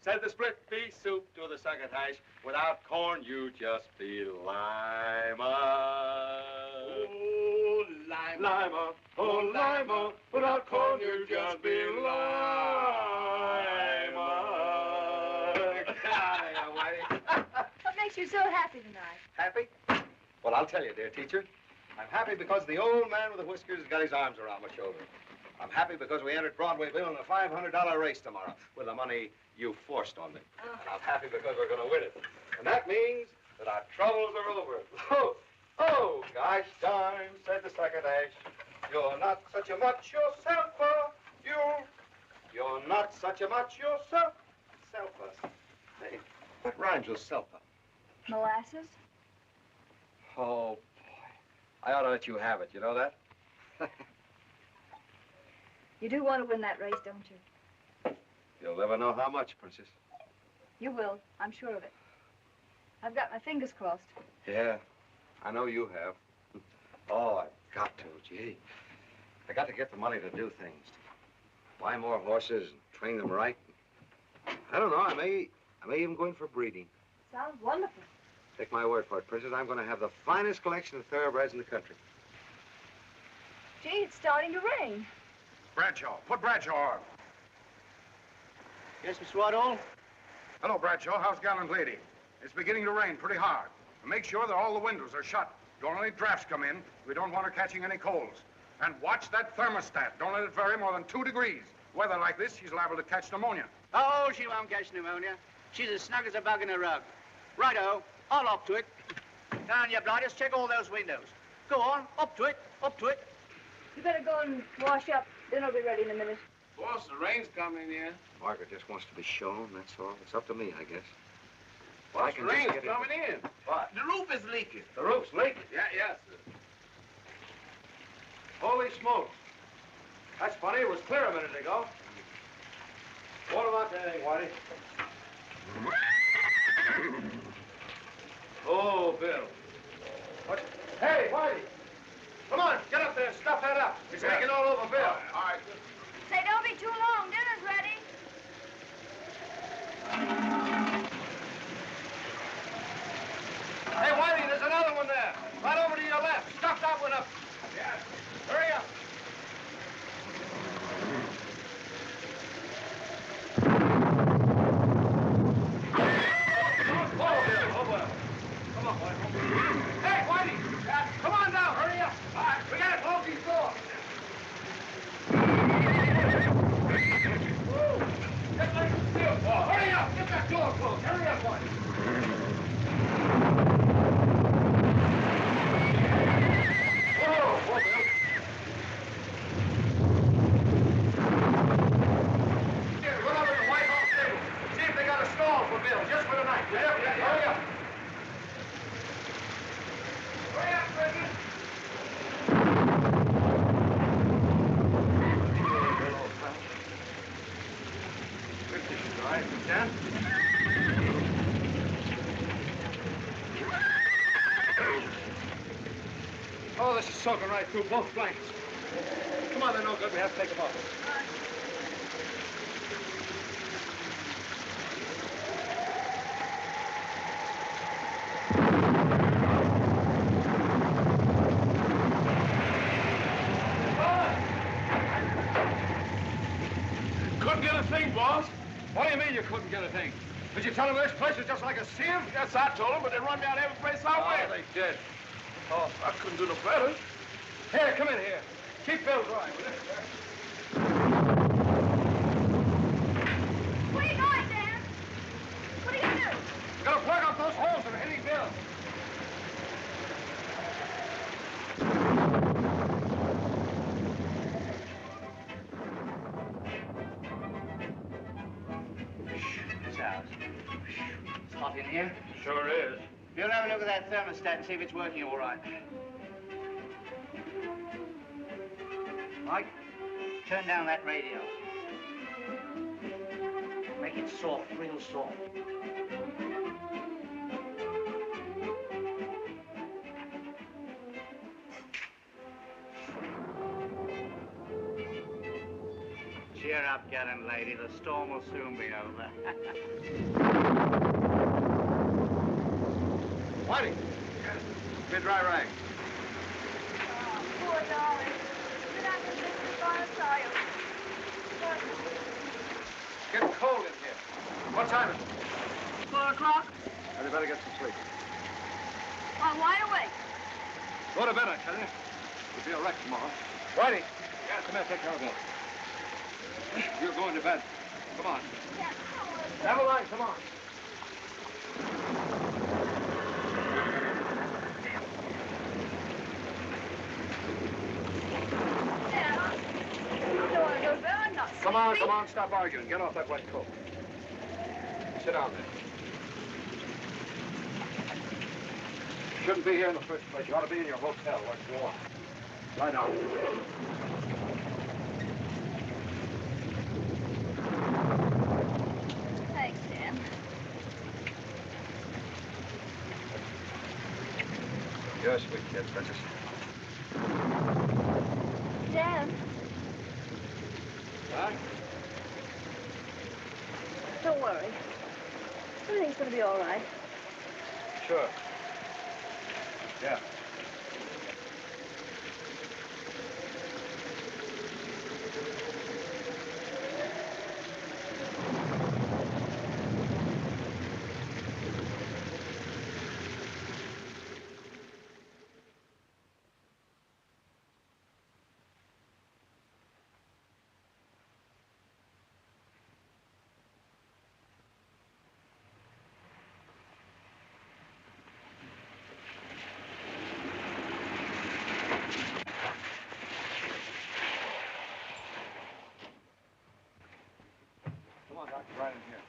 Said the split pea soup to the succotash. Without corn, you just be lima. Oh, lima. Lima, oh, lima. Without corn, you just be lima. What makes you so happy tonight? Happy? Well, I'll tell you, dear teacher. I'm happy because the old man with the whiskers has got his arms around my shoulder. I'm happy because we entered Broadway Bill in a $500 race tomorrow with the money you forced on me. And I'm happy because we're going to win it. And that means that our troubles are over. Oh, gosh darn, said the succotash. You're not such a much yourself, You're not such a much yourself. Selfa. Hey, what rhymes with selfa? Molasses? Oh, boy. I ought to let you have it. You know that? You do want to win that race, don't you? You'll never know how much, Princess. You will. I'm sure of it. I've got my fingers crossed. Yeah, I know you have. Oh, I've got to, gee. I got to get the money to do things. Buy more horses and train them right. I don't know, I may even go in for breeding. Sounds wonderful. Take my word for it, Princess. I'm going to have the finest collection of thoroughbreds in the country. Gee, it's starting to rain. Bradshaw, put Bradshaw on. Yes, Mr. Waddle? Hello, Bradshaw. How's Gallant Lady? It's beginning to rain pretty hard. Make sure that all the windows are shut. Don't let any drafts come in. We don't want her catching any colds. And watch that thermostat. Don't let it vary more than 2 degrees. Weather like this, she's liable to catch pneumonia. Oh, she won't catch pneumonia. She's as snug as a bug in a rug. Righto, I'll up to it. Down, you blinders, check all those windows. Go on, up to it, up to it. You better go and wash up. Dinner'll be ready in a minute. Boss, the rain's coming in. Margaret just wants to be shown, that's all. It's up to me, I guess. Well, I can just get in. What? The roof is leaking. The roof's leaking? Yes, sir. Holy smokes. That's funny. It was clear a minute ago. What about that thing, Whitey? Oh, Bill. What? Hey, Whitey. Come on, get up there and stuff that up. It's leaking all over Bill. All right. Say, don't be too long. Dinner's ready. Hey, Whitey, there's another one there. Right over to your left. Stuff that one up. Yes. Hurry up. Oh, Bill. Oh, well. Come on, Whitey. Hey, Whitey. Come on down. Hurry up. All right. We got to close these doors. Get like still. Oh, hurry up. Get that door closed. Hurry up, Whitey. Whoa, Bill. Here, run over to the White House table. See if they got a stall for Bill, just for tonight. Hurry up. Hurry up, Bridget. All right, we can. Oh, this is soaking right through both blankets. Come on, they're no good. We have to take them off. Couldn't get a thing, boss. What do you mean you couldn't get a thing? Did you tell them this place is just like a sieve? Yes, I told them, but they run down every place I went. They did. Oh, I couldn't do no better. Here, come in here. Keep Bill dry, will you? Where are you going, Dan? What are you going to do? We're gonna plug up those holes that are hitting Bill. It's ours. It's hot in here. Sure is. You'll have a look at that thermostat and see if it's working all right. Mike, turn down that radio. Make it soft, real soft. Cheer up, gallant lady. The storm will soon be over. Whitey. Be a dry rag. Poor darling. Did I miss this fire fire? It's getting cold in here. What time is it? 4 o'clock. Well, you better get some sleep. I'm wide awake. Go to bed, I tell you. You'll be a wreck tomorrow. Whitey. Yeah, come here, take care of that. You're going to bed. Come on. Never mind, come on. Come on, stop arguing. Get off that wet coat. Sit down there. You shouldn't be here in the first place. You ought to be in your hotel where you belong. Lie down. Thanks, Dan. You're a sweet kid, Princess. Dan, Huh? don't worry. Everything's gonna be all right. Sure. Yeah. Come on, Doctor, right in here.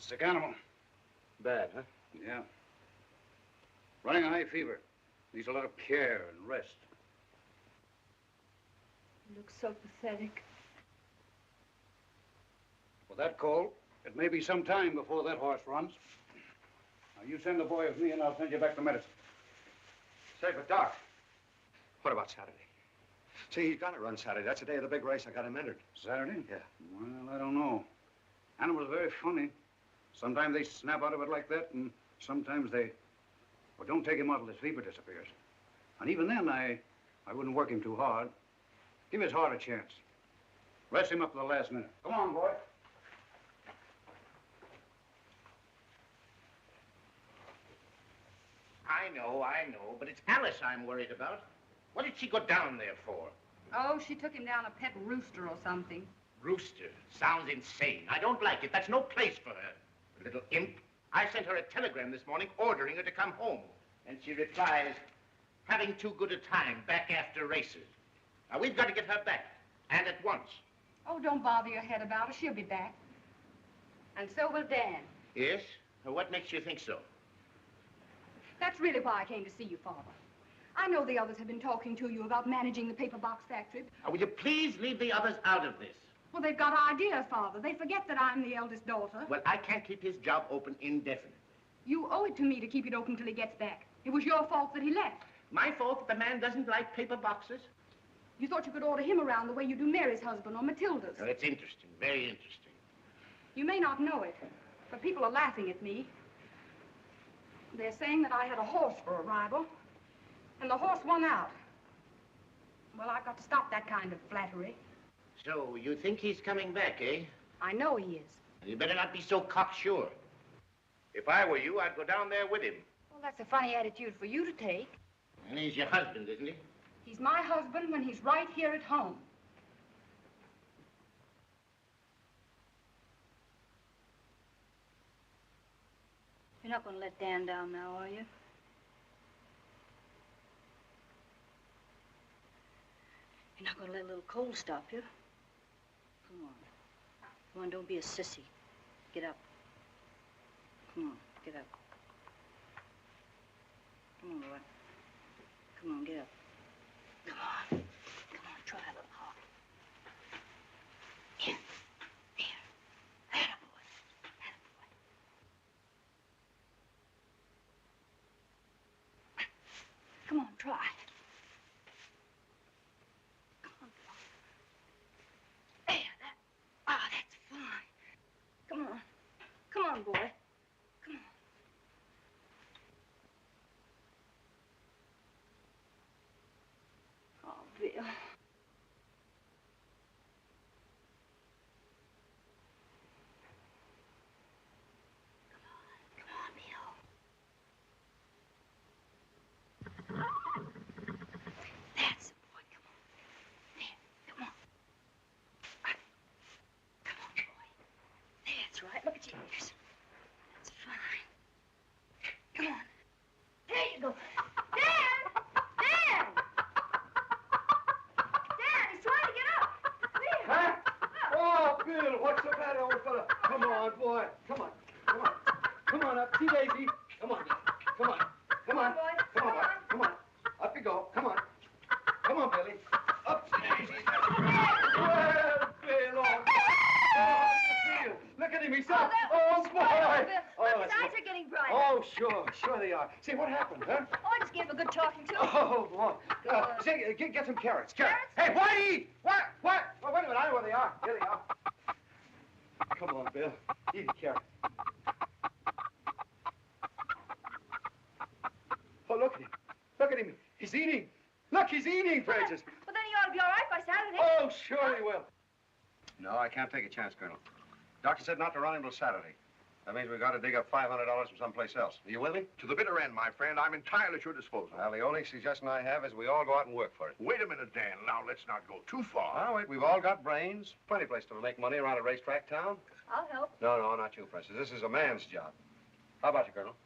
Sick animal. Bad, huh? Yeah. Running a high fever. Needs a lot of care and rest. You look so pathetic. With that cold, it may be some time before that horse runs. Now, you send the boy with me, and I'll send you back the medicine. Say, but Doc, what about Saturday? See, he's gonna run Saturday. That's the day of the big race. I got him entered. Saturday? Yeah. Well, I don't know. Animals are very funny. Sometimes they snap out of it like that, and sometimes they... Well, don't take him out till his fever disappears. And even then, I wouldn't work him too hard. Give his heart a chance. Rest him up to the last minute. Come on, boy. I know, but it's Alice I'm worried about. What did she go down there for? Oh, she took him down a pet rooster or something. Rooster. Sounds insane. I don't like it. That's no place for her. Little imp. I sent her a telegram this morning ordering her to come home. And she replies, having too good a time back after races. Now, we've got to get her back. And at once. Oh, don't bother your head about her. She'll be back. And so will Dan. Yes? Well, what makes you think so? That's really why I came to see you, Father. I know the others have been talking to you about managing the paper box factory. Now, will you please leave the others out of this? Well, they've got ideas, Father. They forget that I'm the eldest daughter. Well, I can't keep his job open indefinitely. You owe it to me to keep it open till he gets back. It was your fault that he left. My fault that the man doesn't like paper boxes? You thought you could order him around the way you do Mary's husband or Matilda's. Oh, it's interesting, very interesting. You may not know it, but people are laughing at me. They're saying that I had a horse for a rival, and the horse won out. Well, I've got to stop that kind of flattery. So, you think he's coming back, eh? I know he is. You better not be so cocksure. If I were you, I'd go down there with him. Well, that's a funny attitude for you to take. And he's your husband, isn't he? He's my husband when he's right here at home. You're not going to let Dan down now, are you? You're not going to let a little cold stop you? Come on. Come on, don't be a sissy. Get up. Come on, get up. Come on, boy. Come on, get up. Come on. Come on, try a little hard. There. There. Attaboy. Attaboy. Come on, try. Come on, boy. There, that. Ah, that's fine. Come on. Come on, boy. Come on. Oh, Bill. That's the boy. Come on. There. Come on. Come on, boy. That's right. Look at your ears. That's fine. Come on. There you go. Dan! Dan! Dan, he's trying to get up. There. Huh? Oh, Bill, what's the matter, old fella? Come on, boy. Come on. Come on. Come on up. See Daisy. Come on. Come on. Come on. Boy. Come on, boy. Come on. Up you go. Come on. Come on, Billy. Up. Well, Bill, oh, Bill. Look at him. He's up. Oh, boy. Look, his eyes are getting brighter. Oh, sure. Sure they are. Say, what happened, huh? Oh, I just gave him a good talking to. Oh, boy. Say, get some carrots. Carrots? Hey, Whitey! What? Oh, wait a minute. I know where they are. Here they are. Come on, Bill. Eat a carrot. Oh, look at him. Look at him. He's eating. Look, he's eating, Francis. Well, then he ought to be all right by Saturday. Oh, sure he will. No, I can't take a chance, Colonel. Doctor said not to run him till Saturday. That means we've got to dig up $500 from someplace else. Are you with me? To the bitter end, my friend. I'm entirely at your disposal. Well, the only suggestion I have is we all go out and work for it. Wait a minute, Dan. Now, let's not go too far. Oh, wait, we've all got brains. Plenty of place to make money around a racetrack town. I'll help. No, not you, Princess. This is a man's job. How about you, Colonel?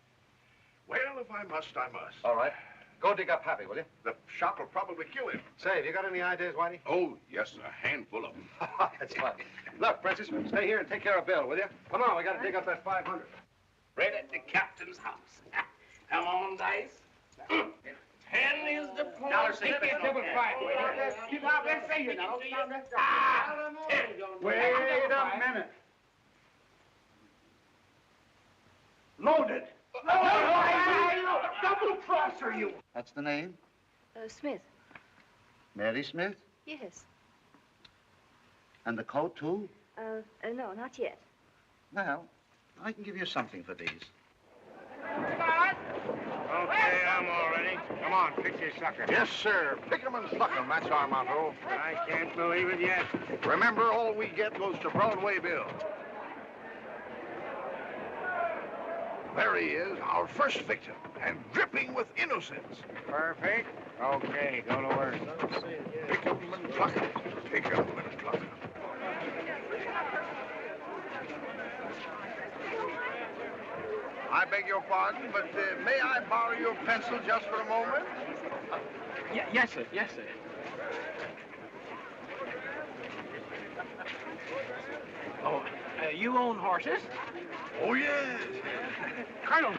Well, if I must, I must. All right. Go dig up Happy, will you? The shock will probably kill him. Say, have you got any ideas, Whitey? Oh, yes, a handful of them. That's fine. Look, Princess, stay here and take care of Bill, will you? Come on, we got to dig up that 500. Right at the captain's house. Come on, Dice. 10 is the point. Now, sit there. Keep it quiet. Keep out there. Say you now. Wait a minute. Loaded. Double crosser, you. That's the name? Smith. Mary Smith? Yes. And the coat, too? No, not yet. Well, I can give you something for these. Okay, I'm all ready. Come on, fix your sucker. Yes, sir. Pick 'em and pluck 'em. That's our motto. I can't believe it yet. Remember, all we get goes to Broadway Bill. There he is, our first victim, and dripping with innocence. Perfect. Okay, go to work. Pick 'em and pluck 'em. Pick 'em and pluck 'em. I beg your pardon, but may I borrow your pencil just for a moment? Yes, sir. Yes, sir. Oh, you own horses? Oh, yes. Colonel,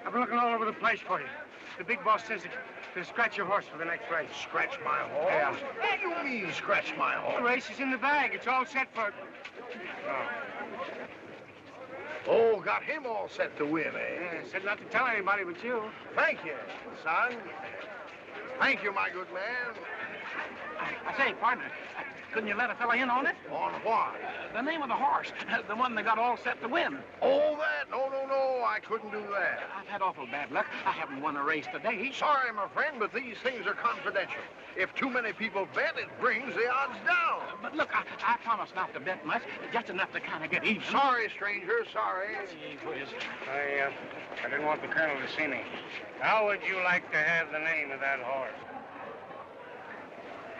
I've been looking all over the place for you. The big boss says to scratch your horse for the next race. Scratch my horse? Yeah. What do you mean, scratch my horse? The race is in the bag. It's all set for... Oh, got him all set to win, eh? Yeah, said not to tell anybody but you. Thank you, son. Thank you, my good man. I say, partner, couldn't you let a fella in on it? On what? The name of the horse, the one that got all set to win. Oh, that? No, I couldn't do that. I've had awful bad luck. I haven't won a race today. Sorry, my friend, but these things are confidential. If too many people bet, it brings the odds down. But look, I promised not to bet much, just enough to kind of get even. Sorry, stranger, sorry. I didn't want the colonel to see me. How would you like to have the name of that horse?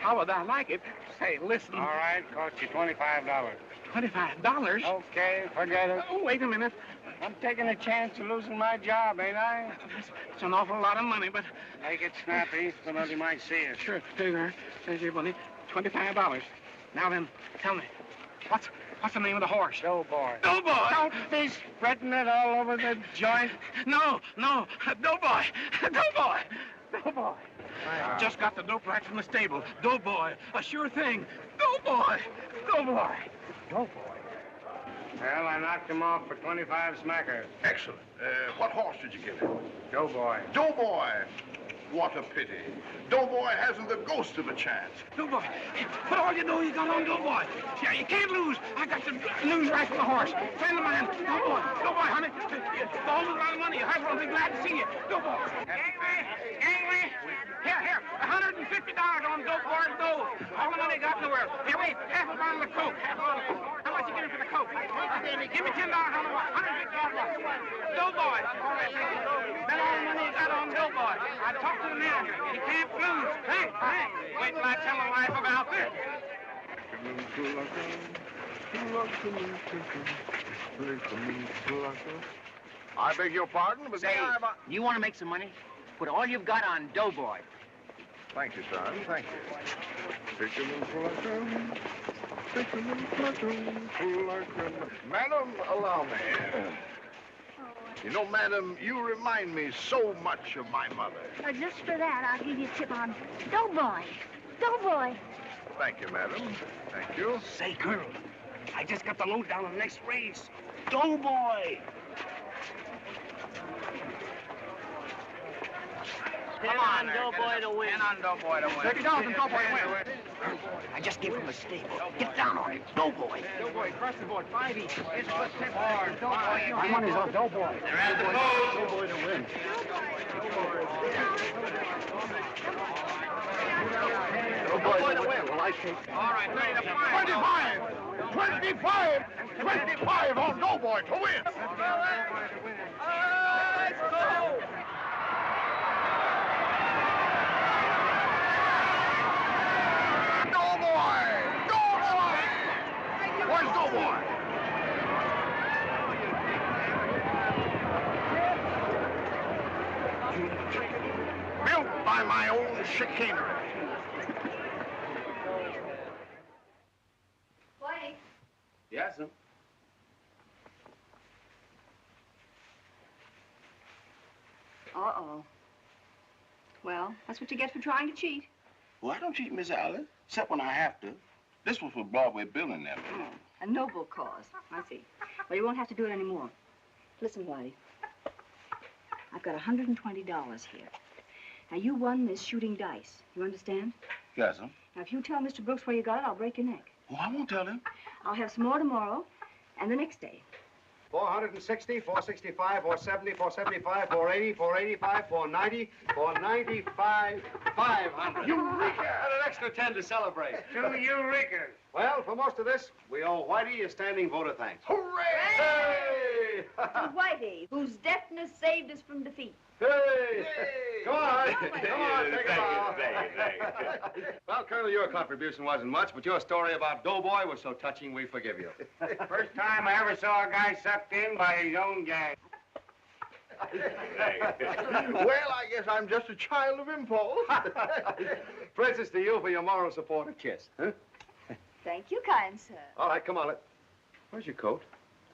How would I like it? Say, listen. All right, cost you $25. $25? Okay, forget it. Oh, wait a minute. I'm taking a chance of losing my job, ain't I? It's an awful lot of money, but... Make it snappy, somebody might see us. Sure, there. There's your money. $25. Now then, tell me, what's the name of the horse? Doughboy. Doughboy! Don't be spreading it all over the joint. No. Doughboy! Doughboy! Just got the dope right from the stable. Doughboy, a sure thing. Doughboy! Well, I knocked him off for 25 smackers. Excellent. What horse did you give him? Doughboy. Doughboy. What a pity. Doughboy hasn't the ghost of a chance. Doughboy, put all you know you got on Doughboy. Yeah, you can't lose. I got the news right from the horse. Friend of mine, Doughboy, honey. For almost a lot of money. Your husband will be glad to see you. Doughboy. Gangway. Here, $150 on Doughboy and Dough. All the money you got in the world. Here, wait, half a bottle of Coke. How much you give me for the Coke? Give me $10 on the watch. $150. Doughboy. Bet all the money you got on Doughboy. I talked to the manager. He can't lose. Hey. Wait till I tell my wife about this. I beg your pardon, but Say, you want to make some money? Put all you've got on Doughboy. Thank you, son. Thank you. Madam, allow me. You know, madam, you remind me so much of my mother. Just for that, I'll give you a tip on Doughboy. Thank you, madam. Thank you. Say, girl, I just got the lowdown on the next race. Doughboy. Come on, Doughboy to win. Doughboy to win. $30 Doughboy to win. I just gave him a stable. Get down on it. Doughboy. Doughboy, across the board. 5 each. It's for tip. My money's on Doughboy. They're at the post. Doughboy to win. Doughboy to win. Well, I think. All right, 30 to 5. 25 on Doughboy to win. Let's go. Where's Doughboy? Built by my own chicanery. Whitey. Yes, sir. Uh-oh. Well, that's what you get for trying to cheat. Well, I don't cheat, Miss Alice, except when I have to. This was for Broadway Bill and them. Oh, a noble cause. I see. Well, you won't have to do it anymore. Listen, Whitey. I've got $120 here. Now, you won this shooting dice. You understand? Yes, sir. Now, if you tell Mr. Brooks where you got it, I'll break your neck. Well, I won't tell him. I'll have some more tomorrow and the next day. 460, 465, 470, 475, 480, 485, 490, 495, 500. Eureka! And an extra 10 to celebrate. Two Eurekas. Well, for most of this, we owe Whitey a standing vote of thanks. Hooray! Hey! To Whitey, whose deafness saved us from defeat. Hey! Come on. Come on, take a Thank bow. you. Well, Colonel, your contribution wasn't much, but your story about Doughboy was so touching, we forgive you. First time I ever saw a guy sucked in by his own gang. Well, I guess I'm just a child of impulse. Princess, to you for your moral support, a kiss. Huh? Thank you, kind sir. All right, come on. Where's your coat?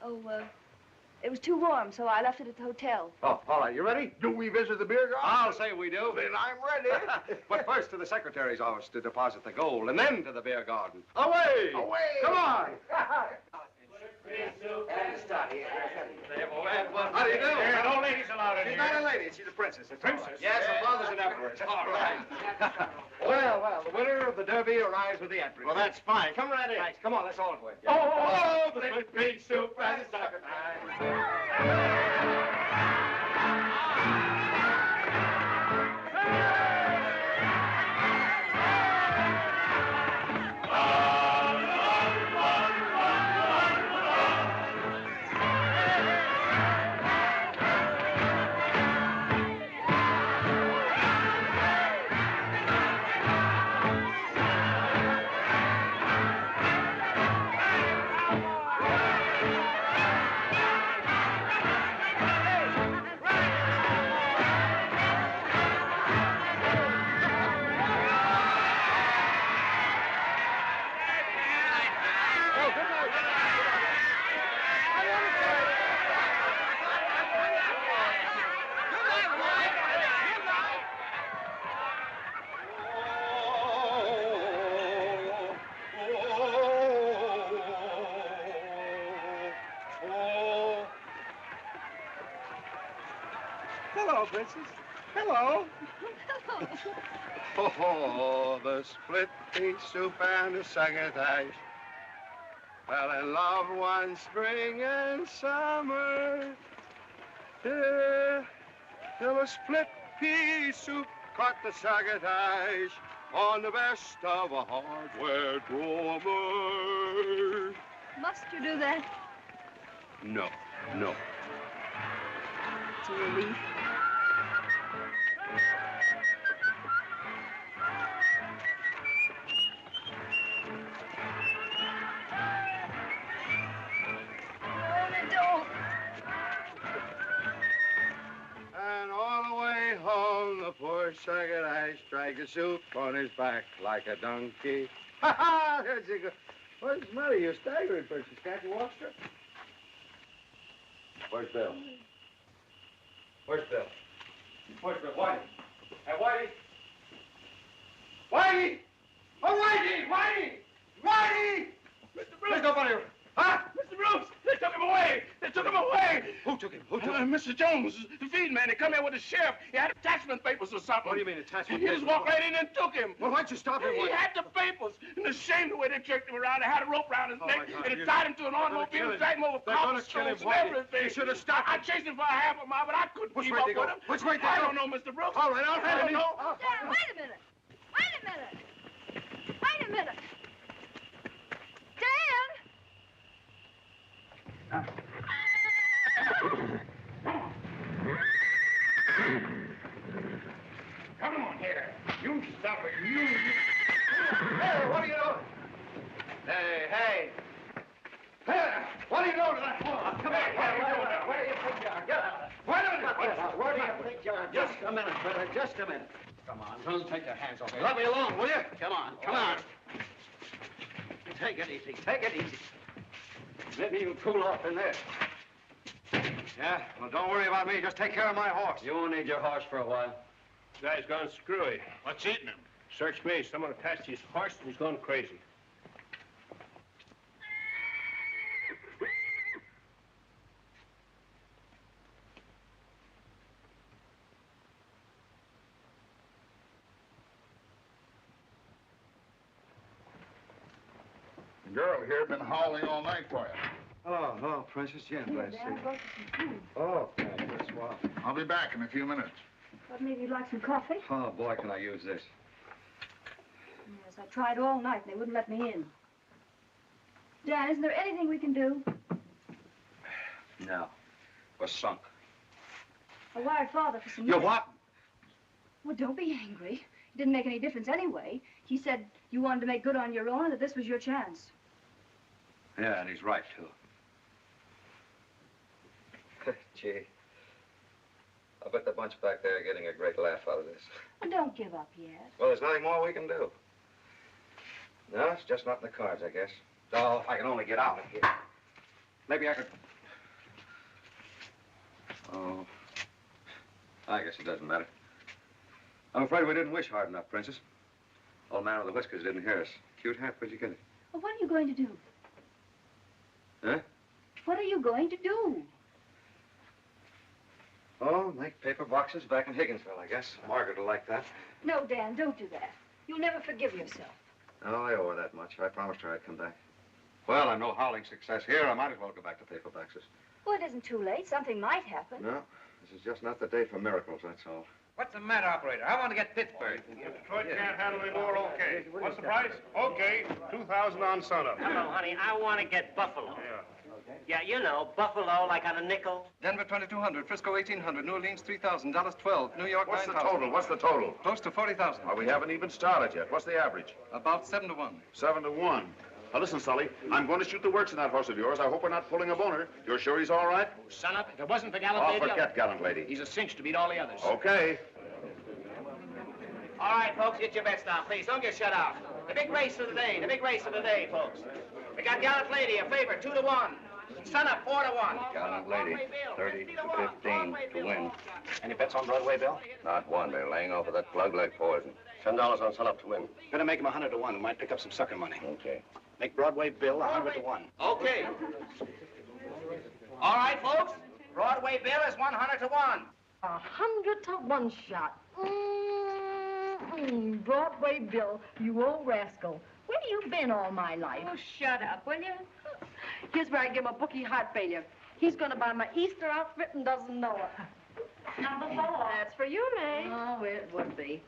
Oh, it was too warm, so I left it at the hotel. Oh, all right. You ready? Do we visit the beer garden? I'll say we do. Then I'm ready. But first to the secretary's office to deposit the gold, and then to the beer garden. Away! Away! Come on! How do you do? There are no ladies allowed in She's here. not a lady. She's a princess. It's Princess? all right. Yes, her father's an emperor. It's all right. Well, the winner of the Derby arrives with the entry. Well, that's fine. Come right in. Thanks. Come on, let's all do it. Oh, the big soup and the soccer time. Princess. Hello. Oh, the split pea soup and the succotash fell in love one spring and summer. Till the split pea soup caught the succotash on the best of a hardware drummer. Must you do that? No, no. It's a relief. And all the way home, the poor succotash dragged the soup on his back like a donkey. Ha ha! There you go. What's the matter? You're staggering, Princess. Can't you walk, sir? Where's Bill? Where's Bill? Where's Bill? Whitey? Hey, Whitey? Whitey! Oh, Whitey! Whitey! Whitey! Mr. Brooks! There's nobody. Huh? Mr. Brooks! They took him away! They took him away! Who took him? Who took him? Mr. Jones, the feed man. He come here with the sheriff. He had attachment papers or something. What do you mean, attachment He papers? just walked right in and took him. Well, why'd you stop him? He had the papers. And the shame the way they jerked him around. They had a rope around his neck. my God, And they you- tied him to an they're gonna automobile kill and him. dragged him over They're gonna cobblestones kill him, and Whitey. everything. You should have stopped I him. chased him for a half a mile, but I couldn't Which keep way up they go? with him. Which way they I go? don't know, Mr. Brooks. All right, I'll I handle don't it. know. Dad, wait a minute. Wait a minute. Wait a minute. Dan! Come on here. You stop it. Hey, what are you doing? Hey, hey. Hey, what are you doing to that woman? Come here. What are you doing? Where do you think you are? Get out. Where do you think you are? Just a minute, brother, just a minute. Come on, don't take your hands off me. Let me alone, will you? Come on, come on. Take it easy, take it easy. Maybe you'll cool off in there. Yeah? Well, don't worry about me. Just take care of my horse. You won't need your horse for a while. Guy's gone screwy. What's eating him? Search me. Someone attached his horse and he's gone crazy. The girl here been howling all night for you. Oh, Princess, yeah, glad to see you. Oh, thanks. That's swell. I'll be back in a few minutes. Thought maybe you'd like some coffee? Oh, boy, can I use this. Yes, I tried all night and they wouldn't let me in. Dan, isn't there anything we can do? No. We're sunk. I wired Father for some You money. what? Well, don't be angry. It didn't make any difference anyway. He said you wanted to make good on your own and that this was your chance. Yeah, and he's right, too. Gee. I bet the bunch back there are getting a great laugh out of this. Well, don't give up yet. Well, there's nothing more we can do. No, it's just not in the cards, I guess. Oh, if I can only get out of here. Maybe I could... Oh. I guess it doesn't matter. I'm afraid we didn't wish hard enough, Princess. Old man with the whiskers didn't hear us. Cute hat, where'd you get it? Well, what are you going to do? Huh? What are you going to do? Oh, make paper boxes back in Higginsville, I guess. Margaret will like that. No, Dan, don't do that. You'll never forgive yourself. Oh, I owe her that much. I promised her I'd come back. Well, I'm no howling success here. I might as well go back to paper boxes. Well, it isn't too late. Something might happen. No, this is just not the day for miracles, that's all. What's the matter, operator? I want to get Pittsburgh. Detroit can't handle any more, okay. What's the price? Okay, 2,000 on sunup. Hello, honey. I want to get Buffalo. Yeah. Yeah, you know, Buffalo, like on a nickel. Denver 2,200, Frisco 1,800, New Orleans 3,000, Dallas 12, New York What's the 9,000. total? What's the total? Close to 40,000. Well, we haven't even started yet. What's the average? About 7 to 1. 7 to 1. Now, listen, Sully, I'm going to shoot the works in that horse of yours. I hope we're not pulling a boner. You're sure he's all right? Son up, if it wasn't for Gallant Oh, Lady... forget Gallant Lady. He's a cinch to beat all the others. Okay. All right, folks, get your bets down, please. Don't get shut out. The big race of the day, folks. We got Gallant Lady, a favorite, 2 to 1. Son up, 4 to 1. Gallant Lady, 30 to 15 to win. Any bets on Broadway, Bill? Not one. They're laying off of that plug like poison. $10 on Sunup to win. Gonna make him 100 to 1. We might pick up some sucker money. Okay. Make Broadway Bill 100 to 1. Okay. All right, folks. Broadway Bill is 100 to 1. 100 to 1 shot. Broadway Bill, you old rascal. Where you been all my life? Oh, shut up, will you? Here's where I give him a bookie heart failure. He's going to buy my Easter outfit and doesn't know it. Number 4. That's for you, May. Oh, it would be.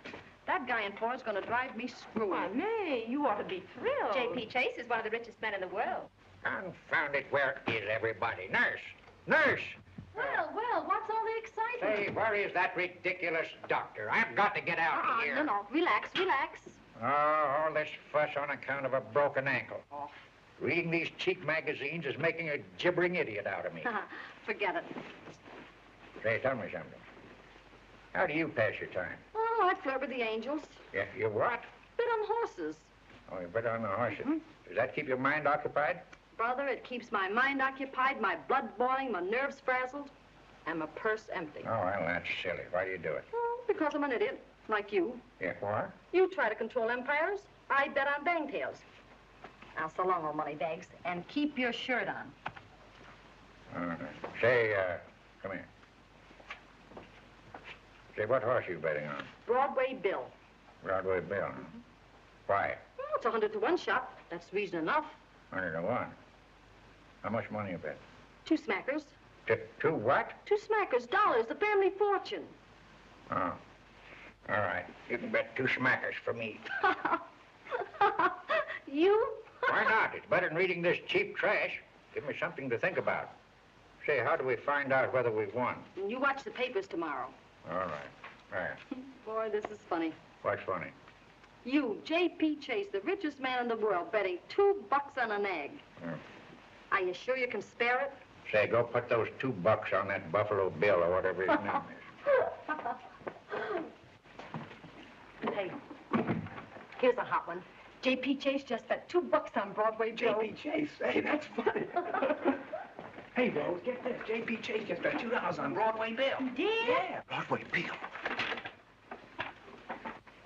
That guy in 4 is going to drive me screwy. Why, May, you ought to be thrilled. J.P. Chase is one of the richest men in the world. Confound it, where is everybody? Nurse! Nurse! Well, what's all the excitement? Say, where is that ridiculous doctor? I've got to get out of here. No. Relax. Oh, all this fuss on account of a broken ankle. Oh. Reading these cheap magazines is making a gibbering idiot out of me. Forget it. Say, tell me something. How do you pass your time? Oh, I flirt with the angels. Yeah, you what? Bet on horses. Oh, you bet on the horses. Does that keep your mind occupied? Brother, it keeps my mind occupied, my blood boiling, my nerves frazzled, and my purse empty. Oh, well, that's silly. Why do you do it? Oh, because I'm an idiot, like you. Yeah, what? You try to control empires. I bet on bang tails. Now, so long, old money bags, and keep your shirt on. Say, come here. Say, what horse are you betting on? Broadway Bill. Broadway Bill, huh? Why? Well, it's a 100 to 1 shot. That's reason enough. 100 to 1. How much money you bet? 2 smackers. Two what? 2 smackers, dollars, the family fortune. Oh. All right. You can bet 2 smackers for me. You? Why not? It's better than reading this cheap trash. Give me something to think about. Say, how do we find out whether we've won? You watch the papers tomorrow. All right. There. Boy, this is funny. What's funny? You, J.P. Chase, the richest man in the world, betting $2 on an egg. Are you sure you can spare it? Say, go put those $2 on that Buffalo Bill or whatever his name is. Hey, here's a hot one. J.P. Chase just bet $2 on Broadway Bill. J.P. Chase? Hey, that's funny. Hey, Rose, get this. J.P. Chase just bet $2 on Broadway Bill. Did? Yeah, Broadway Bill.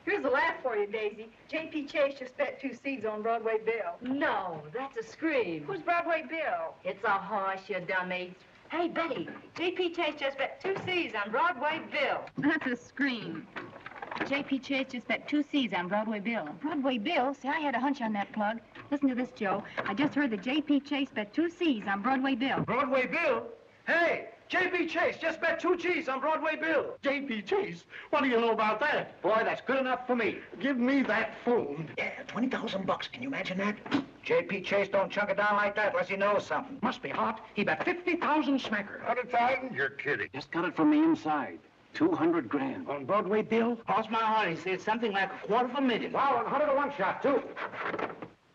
Here's a laugh for you, Daisy. J.P. Chase just bet 2 seeds on Broadway Bill. No, that's a scream. Who's Broadway Bill? It's a horse, you dummy. Hey, Betty, J.P. Chase just bet 2 C's on Broadway Bill. That's a scream. J.P. Chase just bet 2 C's on Broadway Bill. Broadway Bill? See, I had a hunch on that plug. Listen to this, Joe. I just heard that J.P. Chase bet 2 C's on Broadway Bill. Broadway Bill? Hey, J.P. Chase just bet 2 G's on Broadway Bill. J.P. Chase? What do you know about that? Boy, that's good enough for me. Give me that phone. Yeah, $20,000. Can you imagine that? J.P. Chase don't chunk it down like that unless he knows something. Must be hot. He bet 50,000 smacker. 100,000? You're kidding. Just got it from the inside. 200 grand. On Broadway Bill? Cross my heart, he said something like $250,000. Wow, 100 to 1 shot, too.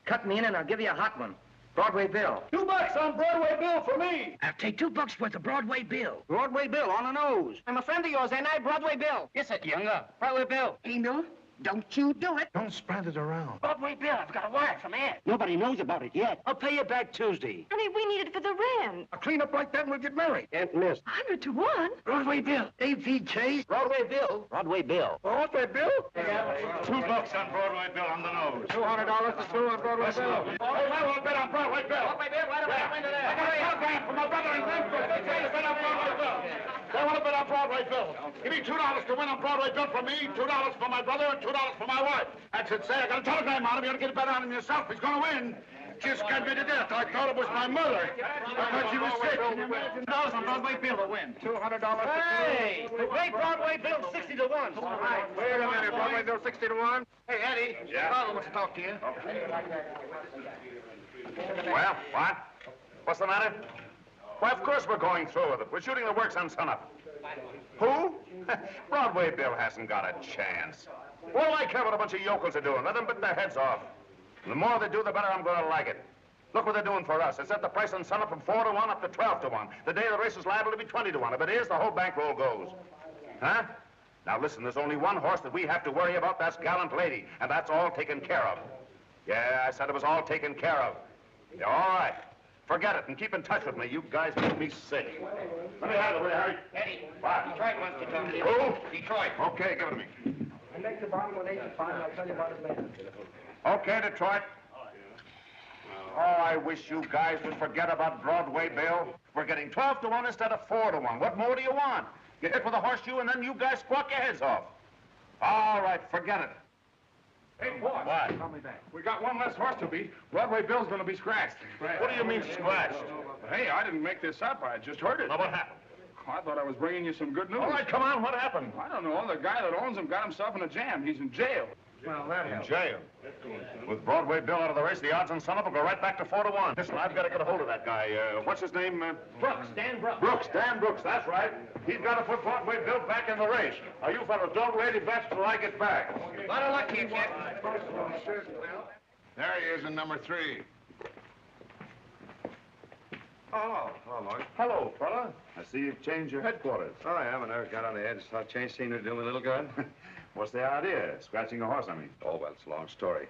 Cut me in and I'll give you a hot one. Broadway Bill. $2 on Broadway Bill for me. I'll take $2 worth of Broadway Bill. Broadway Bill on the nose. I'm a friend of yours, ain't I? Broadway Bill. Yes, it, younger. Broadway Bill. Angel, don't you do it. Don't spread it around. Broadway Bill, I've got a wire from Ed. Nobody knows about it yet. I'll pay you back Tuesday. Honey, we need it for the rent. A cleanup like that and we'll get married. Can't miss. 100 to 1? Broadway Bill. J.P. Chase. Broadway Bill. Broadway Bill. Broadway Bill? $2 on Broadway Bill on the nose. $200 to 2 on Broadway Bill. I won't bet on Broadway Bill. Broadway Bill, why don't we win today? I got a telegram from my brother in Memphis. They say to bet on Broadway Bill. They want to bet on Broadway Bill. Give me $2 to win on Broadway Bill for me, $2 for my brother, and $2 for my wife. That's it, say. I got a telegram on him. You ought to get a bet on him yourself. He's going to win. Just got me to death. I thought it was my mother. I thought she was sick. Can you imagine? $2 on Broadway Bill to win. $200 to Hey, the great Broadway Bill, 60 to 1. Wait a minute, Broadway Bill 60 to 1. Hey, Eddie. Yeah? Father wants to talk to you. Well, what? What's the matter? Why, of course we're going through with it. We're shooting the works on sunup. Who? Broadway Bill hasn't got a chance. What do I care what a bunch of yokels are doing? Let them bit their heads off. And the more they do, the better I'm going to like it. Look what they're doing for us. They set the price on sunup from 4 to 1 up to 12 to 1. The day of the race is liable to be 20 to 1. If it is, the whole bankroll goes. Huh? Now listen, there's only one horse that we have to worry about. That's Gallant Lady. And that's all taken care of. Yeah, I said it was all taken care of. Yeah, all right. Forget it and keep in touch with me. You guys make me sick. Let me have it, will you, Harry? Eddie, What? Detroit wants to talk to you. Who? Detroit. Okay, give it to me. I make the bottom 185, and I'll tell you about his man. Okay, Detroit. Oh, I wish you guys would forget about Broadway Bill. We're getting 12 to 1 instead of 4 to 1. What more do you want? Get hit with a horseshoe, and then you guys squawk your heads off. All right, forget it. Hey, boss. What? Call me back. We got one less horse to beat. Broadway Bill's gonna be scratched. What do you mean scratched? Hey, I didn't make this up. I just heard it. Now, what happened? Oh, I thought I was bringing you some good news. All right, come on, what happened? I don't know. The guy that owns him got himself in a jam. He's in jail. Well, that in jail. With Broadway Bill out of the race, the odds on son of will go right back to 4-1. Listen, I've got to get a hold of that guy. What's his name? Brooks, Dan Brooks. Brooks, Dan Brooks, that's right. He's got to put Broadway Bill back in the race. Now, you fellas don't ready bets till I get back. A lot of luck to you, kid. There he is in number 3. Oh, hello, Mark. Hello, fella. I see you've changed your headquarters. Oh, I haven't ever got on the edge. Thought change scenery do me a little good. What's the idea? Scratching a horse, I mean. Oh, well, it's a long story.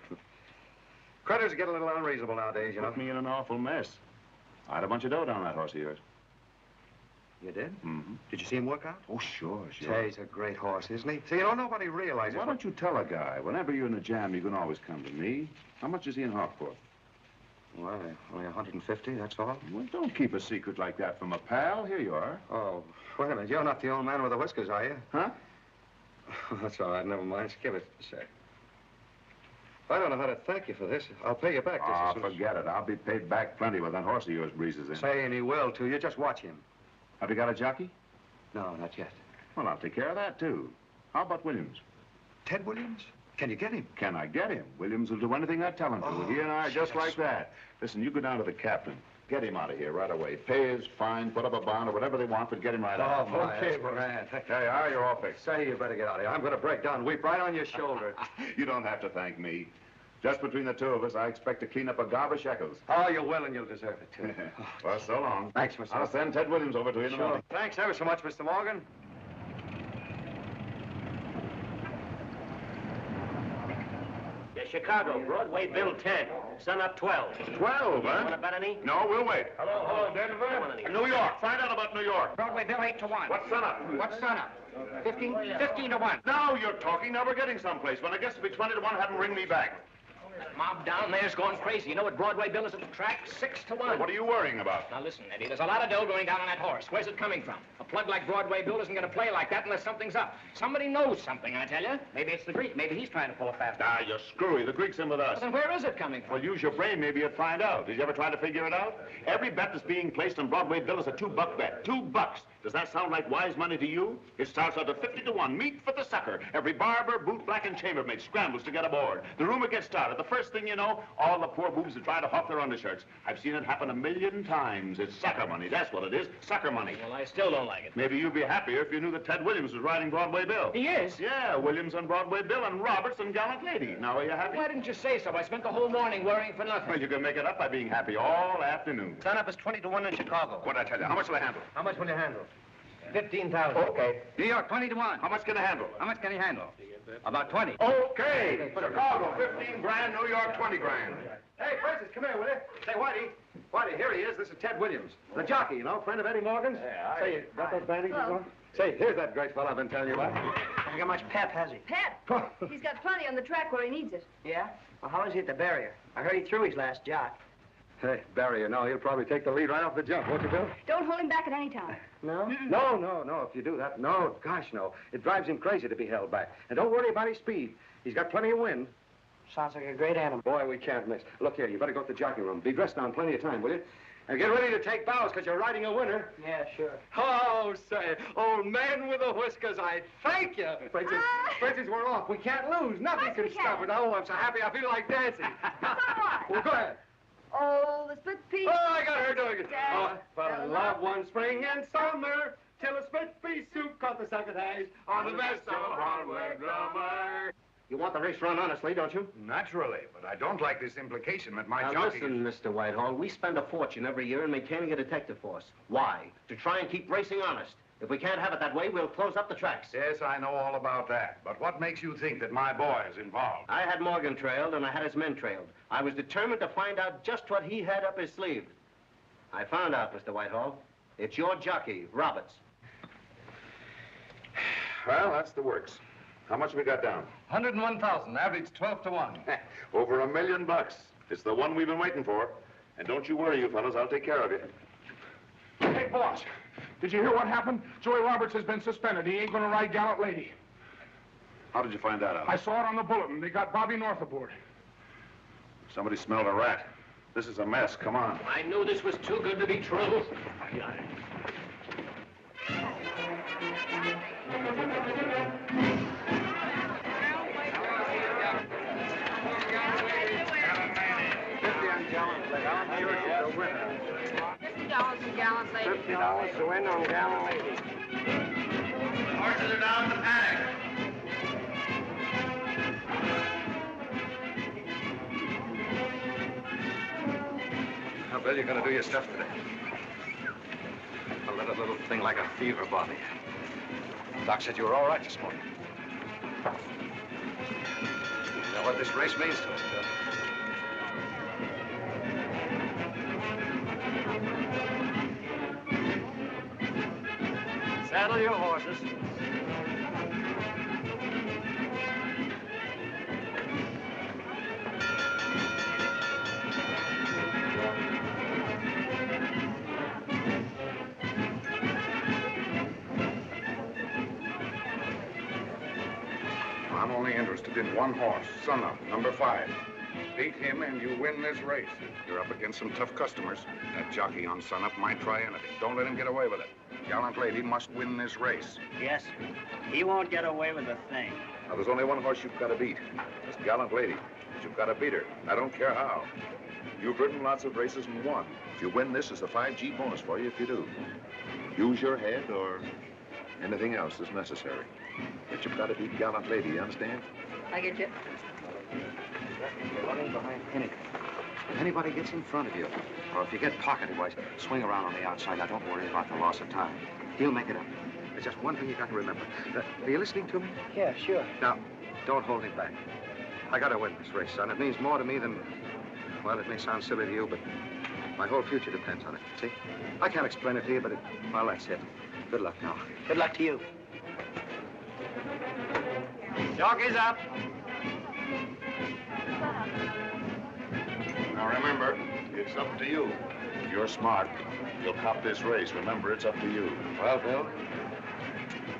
Critters get a little unreasonable nowadays, you know. Put me in an awful mess. I had a bunch of dough down that horse of yours. You did? Mm-hmm. Did you see him work out? Oh, sure. Say, he's a great horse, isn't he? See, you know, nobody realizes. Why don't you tell a guy, whenever you're in a jam, you can always come to me. How much is he in hock for? Well, only 150, that's all. Well, don't keep a secret like that from a pal. Here you are. Oh, wait a minute. You're not the old man with the whiskers, are you? Huh? That's all right. Never mind. Skip it a sec. I don't know how to thank you for this. I'll pay you back. Ah, forget it. I'll be paid back plenty when that horse of yours breezes in. Say, and he will, too. You just watch him. Have you got a jockey? No, not yet. Well, I'll take care of that, too. How about Williams? Ted Williams? Can you get him? Can I get him? Williams will do anything I tell him to. He and I are just like that. Listen, you go down to the captain. Get him out of here right away. Pay his fine, put up a bond, or whatever they want, but get him right out. Oh, okay, Brad. There you are. You're all fixed. Say, you better get out of here. I'm going to break down. Weep right on your shoulder. You don't have to thank me. Just between the two of us, I expect to clean up a gob of shekels. Oh, you will, and you'll deserve it, too. Well, so long. Thanks, Mr. I'll send Ted Williams over to you in a minute. Thanks ever so much, Mr. Morgan. Yeah, Chicago, Broadway Bill 10. Sun up 12. 12, huh? Want to bet any? No, we'll wait. Hello, Denver. New York. Find out about New York. Broadway Bill 8 to 1. What's sun up? What's sun up? 15 to 1. Now you're talking. Now we're getting someplace. When it gets to be 20 to 1, have them ring me back. Mob down there's going crazy. You know what Broadway Bill is at the track? 6 to 1. What are you worrying about? Now listen, Eddie, there's a lot of dough going down on that horse. Where's it coming from? A plug like Broadway Bill isn't going to play like that unless something's up. Somebody knows something, I tell you. Maybe it's the Greek. Maybe he's trying to pull a fast one. Ah, you're screwy. The Greek's in with us. Well, then where is it coming from? Well, use your brain. Maybe you'd find out. Did you ever try to figure it out? Every bet that's being placed on Broadway Bill is a $2 bet. $2. Does that sound like wise money to you? It starts out at 50 to 1. Meat for the sucker. Every barber, boot black, and chambermaid scrambles to get aboard. The rumor gets started. The first thing you know, all the poor boobs are trying to hawk their undershirts. I've seen it happen 1,000,000 times. It's sucker money. That's what it is. Sucker money. Well, I still don't like it. Maybe you'd be happier if you knew that Ted Williams was riding Broadway Bill. He is? Yeah, Williams on Broadway Bill and Roberts and Gallant Lady. Now, are you happy? Why didn't you say so? I spent the whole morning worrying for nothing. Well, you can make it up by being happy all afternoon. Sun up is 20 to 1 in Chicago. What'd I tell you? How much will I handle? How much will you handle? 15,000. Okay. New York, 20 to 1. How much can I handle? How much can he handle? About 20. Okay. Chicago, 15 grand. New York, 20 grand. Hey, Francis, come here, will you? Say, Whitey, here he is. This is Ted Williams. The jockey, you know, friend of Eddie Morgan's. Yeah, Say, you got those bandings on? Say, here's that great fella I've been telling you about. Hasn't got much pep, has he? Pep? He's got plenty on the track where he needs it. Yeah? Well, how is he at the barrier? I heard he threw his last jock. Hey, barrier, no, he'll probably take the lead right off the jump, won't you, Bill? Don't hold him back at any time. No? No, if you do that. No, gosh, no. It drives him crazy to be held back. And don't worry about his speed. He's got plenty of wind. Sounds like a great animal. Boy, we can't miss. Look here, you better go to the jockey room. Be dressed down plenty of time, will you? And get ready to take bows, because you're riding a winner. Yeah, sure. Oh, say, old man with the whiskers, I thank you. Francis, we're off. We can't lose. Nothing can stop it. Oh, I'm so happy. I feel like dancing. Well, go ahead. Oh, the split pea. Oh, I got her doing it. Oh, but I love one spring and summer till a split pea soup caught the second eyes on the best of Broadway drummer. You want the race run honestly, don't you? Naturally, but I don't like this implication that my Now jockey... listen, Mr. Whitehall, we spend a fortune every year in maintaining a detective force. Why? To try and keep racing honest. If we can't have it that way, we'll close up the tracks. Yes, I know all about that. But what makes you think that my boy is involved? I had Morgan trailed, and I had his men trailed. I was determined to find out just what he had up his sleeve. I found out, Mr. Whitehall. It's your jockey, Roberts. Well, that's the works. How much have we got down? 101,000, average 12 to 1. Over $1 million. It's the one we've been waiting for. And don't you worry, you fellas, I'll take care of you. Hey, boss, Did you hear what happened? Joey Roberts has been suspended. He ain't gonna ride Gallant Lady. How did you find that out? I saw it on the bulletin. They got Bobby North aboard. Somebody smelled a rat. This is a mess. Come on. I knew this was too good to be true. $50 on Gallant Lady. $50 to win on Gallant Lady. Horses are down in the paddock. How, Bill, you gonna do your stuff today? Don't let a little thing like a fever bother you. Doc said you were all right this morning. You know what this race means to us, Bill? Saddle your horses. I'm only interested in one horse, Sun Up, number 5. Beat him and you win this race. You're up against some tough customers. That jockey on Sun Up might try anything. Don't let him get away with it. Gallant Lady must win this race. Yes, he won't get away with a thing. Now, there's only one horse you've got to beat. This Gallant Lady. But you've got to beat her. I don't care how. You've ridden lots of races and won. If you win this, it's a 5G bonus for you if you do. Use your head or anything else is necessary. But you've got to beat Gallant Lady, you understand? I get you. You're running behind anything. If anybody gets in front of you, or if you get pocketed, wise, swing around on the outside. Now, don't worry about the loss of time. He'll make it up. There's just one thing you got to remember. Are you listening to me? Yeah, sure. Now, don't hold him back. I got to win this race, son. It means more to me than, well, it may sound silly to you, but my whole future depends on it, see? I can't explain it to you, but well, that's it. Good luck now. Good luck to you. Jockey's up. Now, remember, it's up to you. If you're smart, you'll cop this race. Remember, it's up to you. Well, Bill,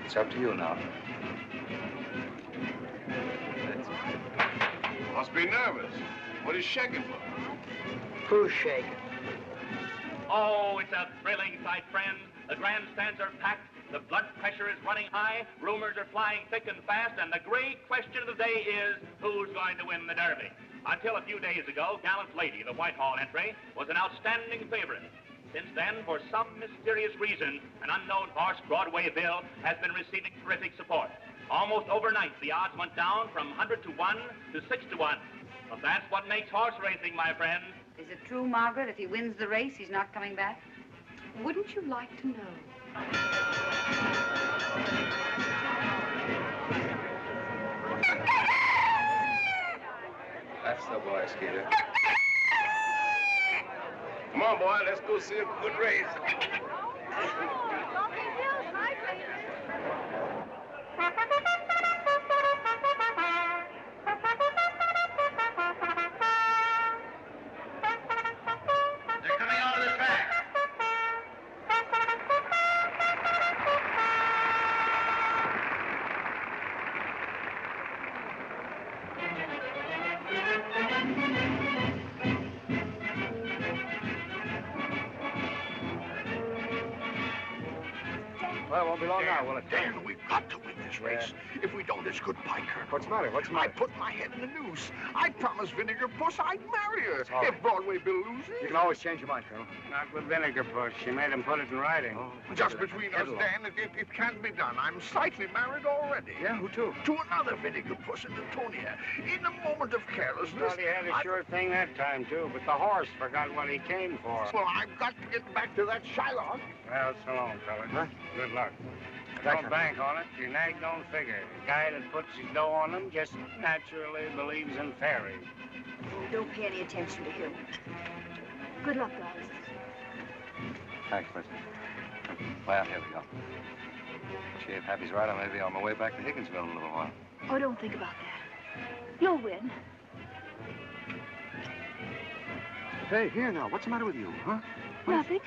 it's up to you now. Must be nervous. What is shaking for? Who's shaking? Oh, it's a thrilling sight, friends. The grandstands are packed. The blood pressure is running high. Rumors are flying thick and fast. And the great question of the day is, who's going to win the Derby? Until a few days ago, Gallant Lady, the Whitehall entry, was an outstanding favorite. Since then, for some mysterious reason, an unknown horse, Broadway Bill, has been receiving terrific support. Almost overnight, the odds went down from 100 to 1 to 6 to 1. But that's what makes horse racing, my friend. Is it true, Margaret, if he wins the race, he's not coming back? Wouldn't you like to know? That's the boy, Skeeter. Come on, boy, let's go see a good race. They're coming onto the track. Well, it won't be long now, will it? Dan, we've got to win this race. If we don't, it's goodbye, Colonel. What's the matter? What's the I matter? put my head in the noose. I promised Vinegar Puss I'd marry her all right. if Broadway Bill loses. You can always change your mind, Colonel. Not with Vinegar Puss. She made him put it in writing. Oh, Just between us, Dan, it can't be done. I'm slightly married already. Yeah, who to? To another Vinegar Puss in Antonia. In a moment of carelessness. Well, he had a sure thing that time, too, but the horse forgot what he came for. Well, I've got to get back to that Shylock. Well, so long, fella. Huh? Good luck. Thank Don't you. bank on it. Your nag don't figure. The guy that puts his dough on them just naturally believes in fairies. Don't pay any attention to him. Good luck, guys. Thanks, Fritz. Well, here we go. Gee, if Happy's right, I may be on my way back to Higginsville in a little while. Oh, don't think about that. You'll win. Hey, here now. What's the matter with you, huh? Nothing.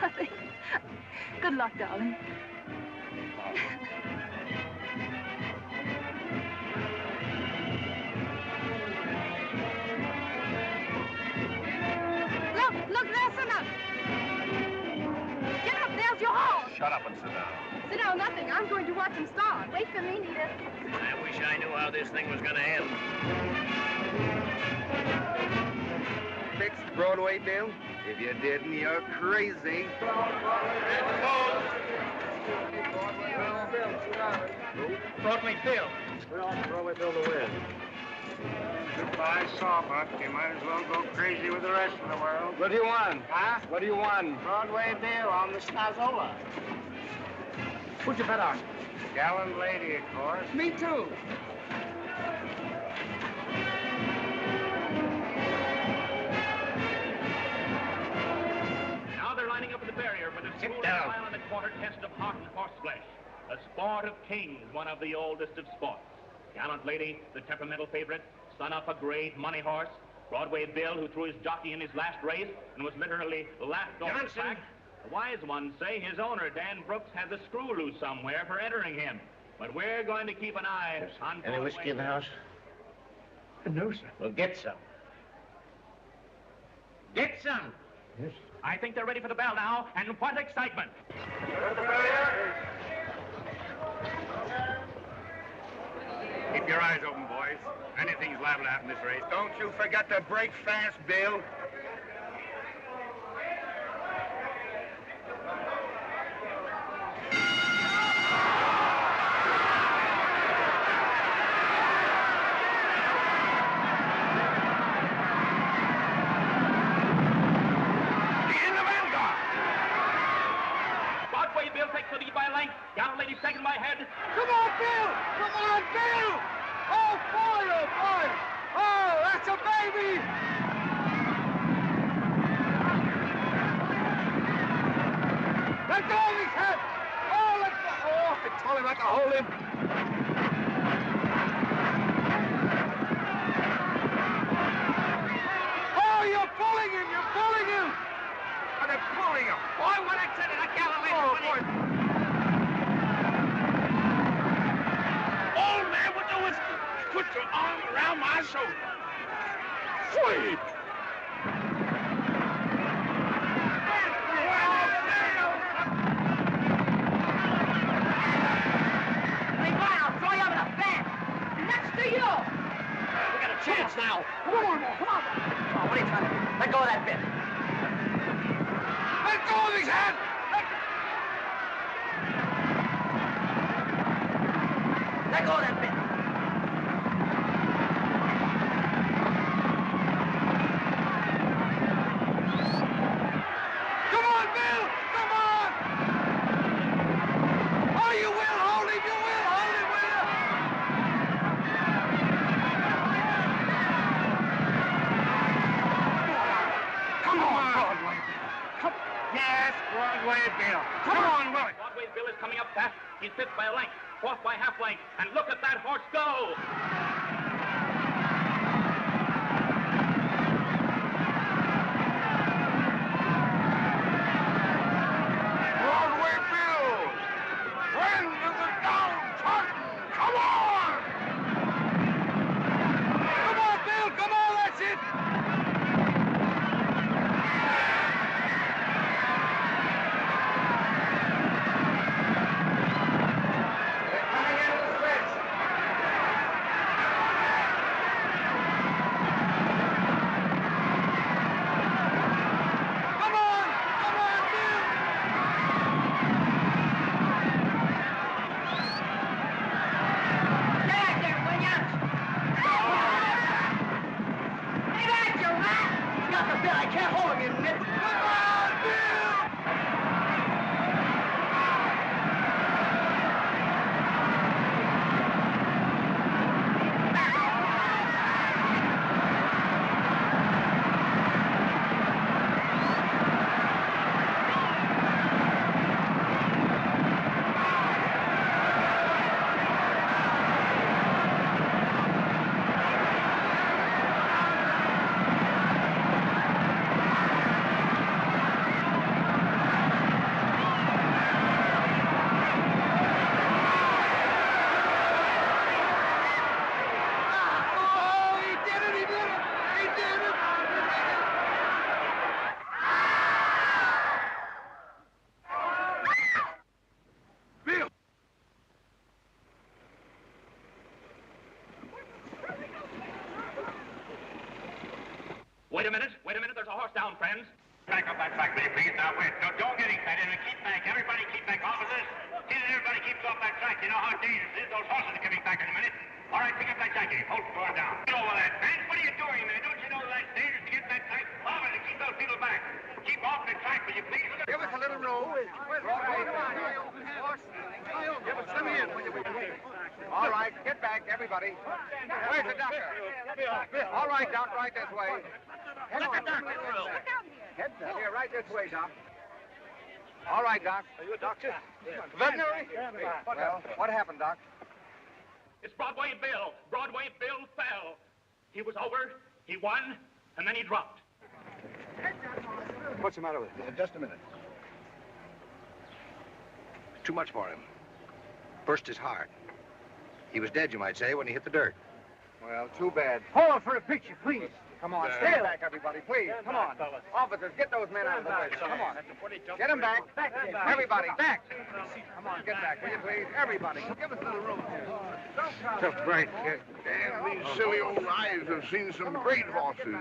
Nothing. Good luck, darling. Look, there's enough. Get up, there's your horse. Shut up and sit down. Sit down, nothing. I'm going to watch him start. Wait for me, Nita. I wish I knew how this thing was going to end. Fixed Broadway, Bill? If you didn't, you're crazy. Broadway Bill. We want Broadway Bill to win. Goodbye, Sawbuck. You might as well go crazy with the rest of the world. What do you want? Huh? What do you want? Broadway Bill on the Stazola. Who'd you bet on? Gallant lady, of course. Me too. Now they're lining up at the barrier for the school mile and a quarter test of heart and horse flesh. The sport of kings, one of the oldest of sports. Gallant Lady, the temperamental favorite, son of a great money horse. Broadway Bill, who threw his jockey in his last race and was literally laughed off the track. The wise ones say his owner, Dan Brooks, has a screw loose somewhere for entering him. But we're going to keep an eye on... Any whiskey in the house? No, sir. Well, get some. Get some. Yes. I think they're ready for the bell now, and what excitement! Keep your eyes open, boys. Anything's liable to happen this race. Don't you forget to break fast, Bill. Broadway Bill takes the lead by a length. Gallant Lady second by a head. Come on, Bill! Come on, Bill! Oh, boy, oh, boy! Oh, that's a baby! Let go of his head! Oh, let go! Oh, I told him not to hold him. Oh, you're pulling him! You're pulling him! And they're pulling him. Boy, what accident! I can't believe it! Oh, boy. Old man with the whiskey, put your arm around my shoulder. Sweet. Hey, Brian, I'll throw you up in a fan. Next to you. We got a chance now. Come on, man, come on. Oh, what are you trying to do? Let go of that bit. Let go of his hand. Let go of that bit. Come on, Bill! Come on! Oh, you will hold him! You will hold him, will you? Come on, Broadway. Come. Yes, Broadway Bill. Come on, Willie. Broadway Bill is coming up fast. He's fifth by a length, fourth by half length. And look at that horse go! Broadway Bill. When does the downtrodden come on? Come on, Bill! Come on, that's it! Coming into the stretch. Come on! Come on, Bill! Stay back there, will ya? Stay back, you rat! Got the bit. I can't hold him, you nit. Come on, Bill! Wait a minute. There's a horse down, friends. Back up that track, will you please? Now, wait. Don't get excited. Keep back. Everybody keep back. Officers, see that everybody keeps off that track. You know how dangerous it is. Those horses are coming back in a minute. All right, pick up that jacket. Hold the door down. Get over that. Man, what are you doing there? Don't you know that's dangerous to get that track? Officer, keep those people back. Keep off the track, will you please? Give us a little room. Let me in. All right, get back, everybody. Where's the doctor? All right, Doc, right this way. Come on. Here, right this way, Doc. All right, Doc. Are you a doctor? Veterinary? Well, what happened, Doc? It's Broadway Bill. Broadway Bill fell. He was over, he won, and then he dropped. What's the matter with him? Just a minute. Too much for him. Burst his heart. He was dead, you might say, when he hit the dirt. Well, too bad. Hold on for a picture, please. Come on, stand back, everybody, please. Come on. Officers, get those men out of the way. Come on. Get them back. Everybody, back. Come on, get back, will you, please? Everybody, give us a little room here. Tough break. Damn, these silly old eyes have seen some great horses.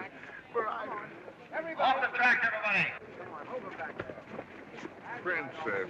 Off the track, everybody. Come on, hold them back there. Princess.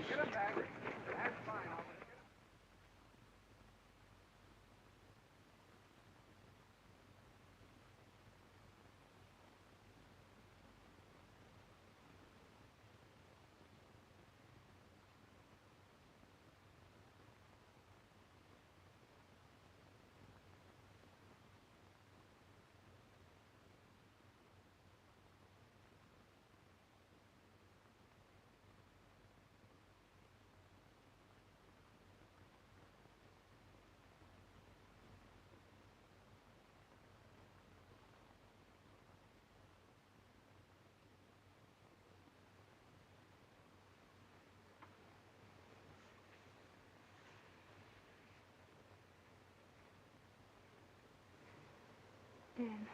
Dan.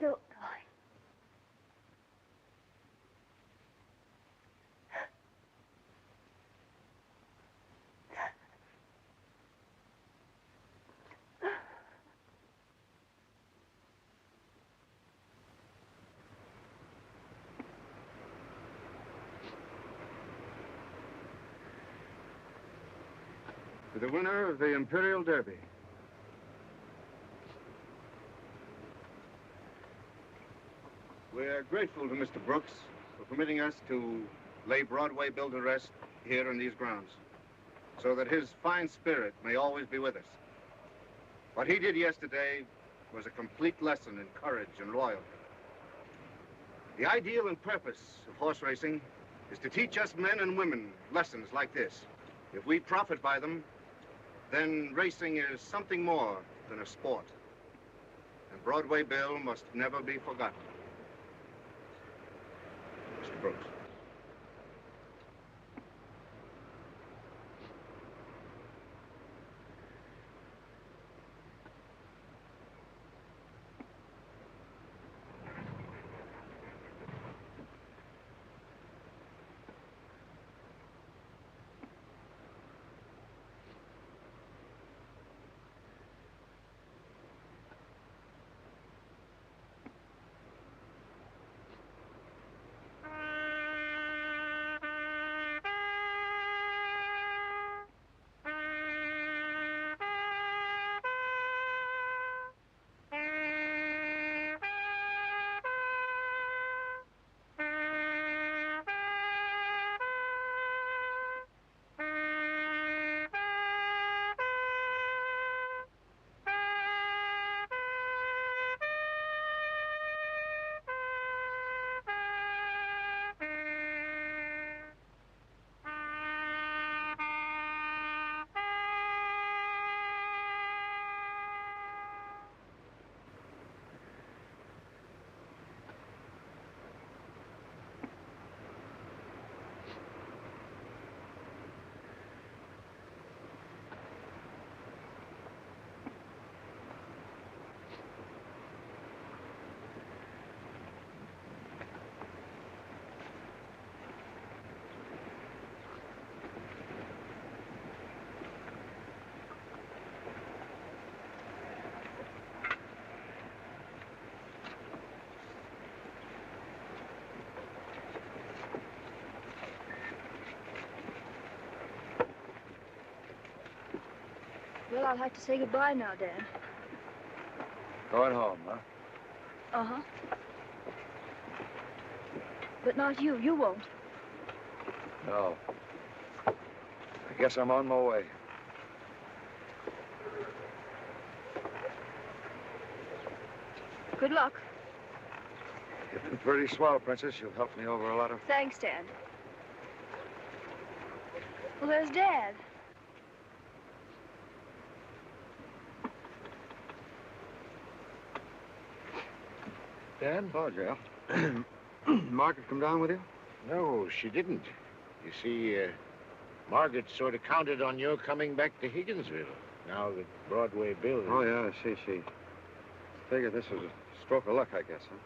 Bill, darling. To the winner of the Imperial Derby. We're grateful to Mr. Brooks for permitting us to lay Broadway Bill to rest here on these grounds, so that his fine spirit may always be with us. What he did yesterday was a complete lesson in courage and loyalty. The ideal and purpose of horse racing is to teach us men and women lessons like this. If we profit by them, then racing is something more than a sport. And Broadway Bill must never be forgotten. Mr. Brooks. Well, I'll have to say goodbye now, Dad. Going home, huh? Uh-huh. But not you. You won't. No. I guess I'm on my way. Good luck. You've been pretty swell, Princess. You've helped me over a lot of... Thanks, Dad. Well, there's Dad. Dad? Oh, Jail. Margaret come down with you? No, she didn't. You see, Margaret sort of counted on your coming back to Higginsville, now that Broadway Bill... Oh, yeah, I see. She figured this was a stroke of luck, I guess, huh?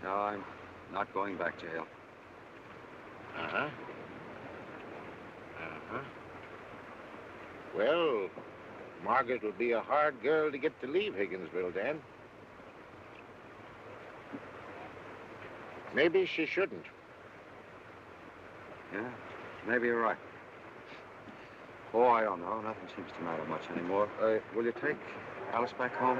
No, I'm not going back, Jail. Uh-huh. Uh-huh. Well, Margaret will be a hard girl to get to leave Higginsville, Dan. Maybe she shouldn't. Yeah, maybe you're right. Oh, I don't know. Nothing seems to matter much anymore. Will you take Alice back home?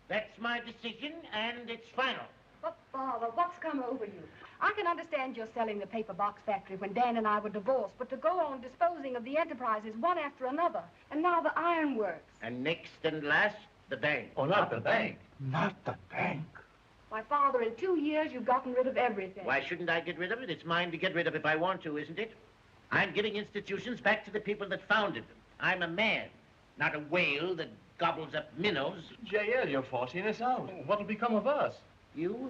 That's my decision, and it's final. But, Father, what's come over you? I can understand you're selling the paper box factory when Dan and I were divorced, but to go on disposing of the enterprises one after another, and now the ironworks. And next and last, the bank. Oh, not the bank. Not the bank. Why, Father, in 2 years, you've gotten rid of everything. Why shouldn't I get rid of it? It's mine to get rid of if I want to, isn't it? I'm giving institutions back to the people that founded them. I'm a man, not a whale that gobbles up minnows. J.L., you're forcing us out. What'll become of us? You'll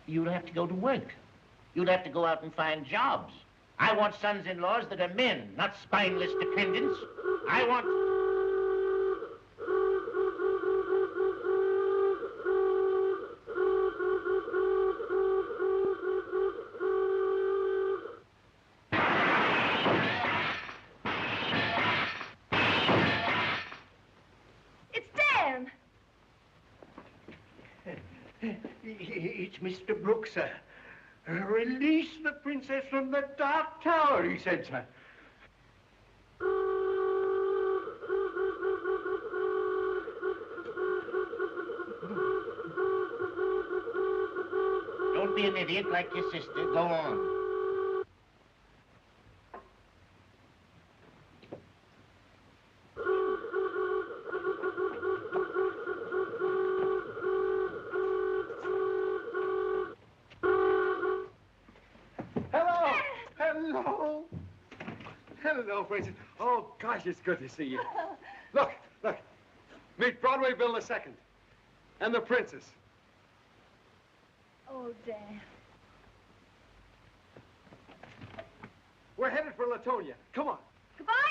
have to go to work. You'll have to go out and find jobs. I want sons-in-laws that are men, not spineless dependents. I want... It's Mr. Brooks, sir. Release the princess from the Dark Tower, he said, sir. Don't be an idiot like your sister. Go on. Hello, Princess. Oh, gosh, it's good to see you. Look. Meet Broadway Bill II. And the princess. Oh, Dan. We're headed for Latonia. Come on. Goodbye,